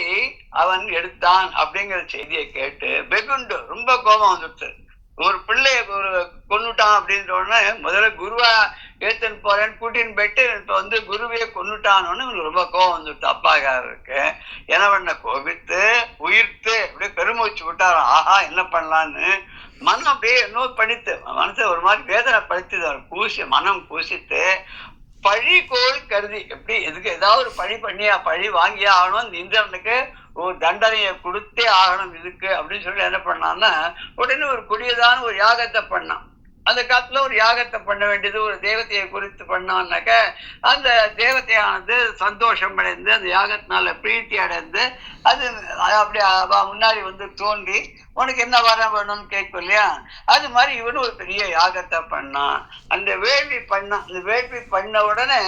அவன் எடுத்தான் அப்படிங்கிற செய்தியை கேட்டு வெகுண்டு ரொம்ப கோபம் வந்துடுச்சு. ஒரு பிள்ளைய கொன்னுட்டான் அப்படின்ற உடனே முதல்ல குருவா ஏத்தன் போறேன்னு கூட்டின்னு போயிட்டு இப்ப குருவையே கொன்னுட்டான்னு ரொம்ப கோபம் வந்துட்டு அப்பாக்காரருக்கு. என்ன பண்ண, கோபித்து உயிர்த்து அப்படியே பெருமூச்சு விட்டாராம். ஆஹா என்ன பண்ணலான்னு மனம் அப்படியே நோட் பண்ணித்து, மனசை ஒரு மாதிரி வேதனை படுத்தி மனம் பூசித்து பழிகோள் கருதி, எப்படி எதுக்கு ஏதாவது ஒரு பழி வாங்கியே ஆகணும், இந்த இந்திரனுக்கு ஒரு தண்டனையை கொடுத்தே ஆகணும் இதுக்கு அப்படின்னு சொல்லி என்ன பண்ணான்னா, உடனே ஒரு கொடியதான ஒரு யாகத்தை பண்ணான். அந்த காலத்துல ஒரு யாகத்தை பண்ண வேண்டியது, ஒரு தேவதையை குறித்து பண்ணான்னாக்க அந்த தேவதையானது சந்தோஷம் அடைந்து அந்த யாகத்தினால பிரீத்தி அடைந்து அது அப்படி முன்னாடி தோன்றி உனக்கு என்ன வர வேணும்னு கேட்கும் இல்லையா, அது மாதிரி இவனு ஒரு பெரிய யாகத்தை பண்ணான். அந்த வேள்வி பண்ணான். அந்த வேள்வி பண்ண உடனே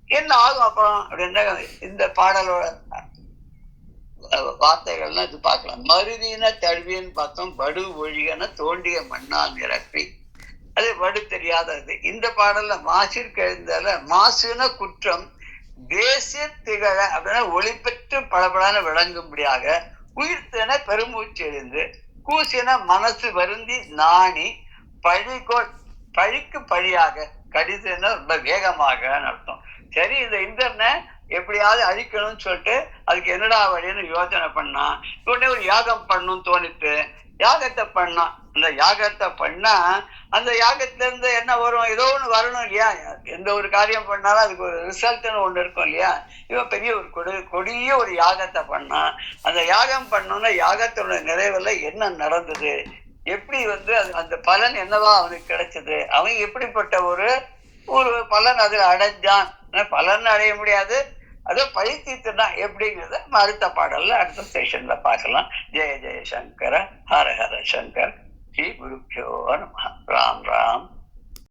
என்ன ஆகும் அப்புறம் அப்படின்னா, இந்த பாடலோட வார்த்தைகள்லாம் இது பார்க்கலாம். மருதின தழுவின்னு பார்த்தோம், வடு ஒழிகன தோண்டிய மண்ணால் நிரப்பி, அது வடு தெரியாதது. இந்த பாடல்ல மாசிற்கு எழுந்தால மாசுன குற்றம் தேசிய திகழ அப்படின்னா ஒளி பெற்று பளபளன்னு விளங்கும்படியாக, உயிர்த்தென பெருமூச்சு எழுந்து, கூசின மனசு வருந்தி நாணி, பழிக்கு பழியாக, கடிதுன்னா ரொம்ப வேகமாக அர்த்தம். சரி, இந்த இந்திரனை எப்படியாவது அழிக்கணும்னு சொல்லிட்டு அதுக்கு என்னடா வழின்னு யோசனை பண்ணா. உடனே ஒரு யாகம் பண்ணணும்னு தோணித்து. யாகத்தை பண்ணான். அந்த யாகத்தை பண்ணா அந்த யாகத்துல இருந்து என்ன வரும்? ஏதோ ஒண்ணு வரணும் இல்லையா? எந்த ஒரு காரியம் பண்ணாலும் அதுக்கு ஒரு ரிசல்ட்னு ஒண்ணு இருக்கும் இல்லையா? இவன் பெரிய ஒரு கொடிய ஒரு யாகத்தை பண்ணான். அந்த யாகம் பண்ணோம்னா யாகத்தோட நிறைவுல என்ன நடந்தது, எப்படி அது அந்த பலன் என்னவா அவனுக்கு கிடைச்சது, அவன் எப்படிப்பட்ட ஒரு ஒரு பலன் அதுல அடைஞ்சான். பலன் அடைய முடியாது, அதோ பழி தீர்த்துதான் எப்படிங்கிறத நம்ம அடுத்த பாடல்ல அடுத்த செஷன்ல பார்க்கலாம். ஜெய ஜெய சங்கர, ஹர ஹர சங்கர், ஸ்ரீ குருப்யோ நமः. ராம் ராம்.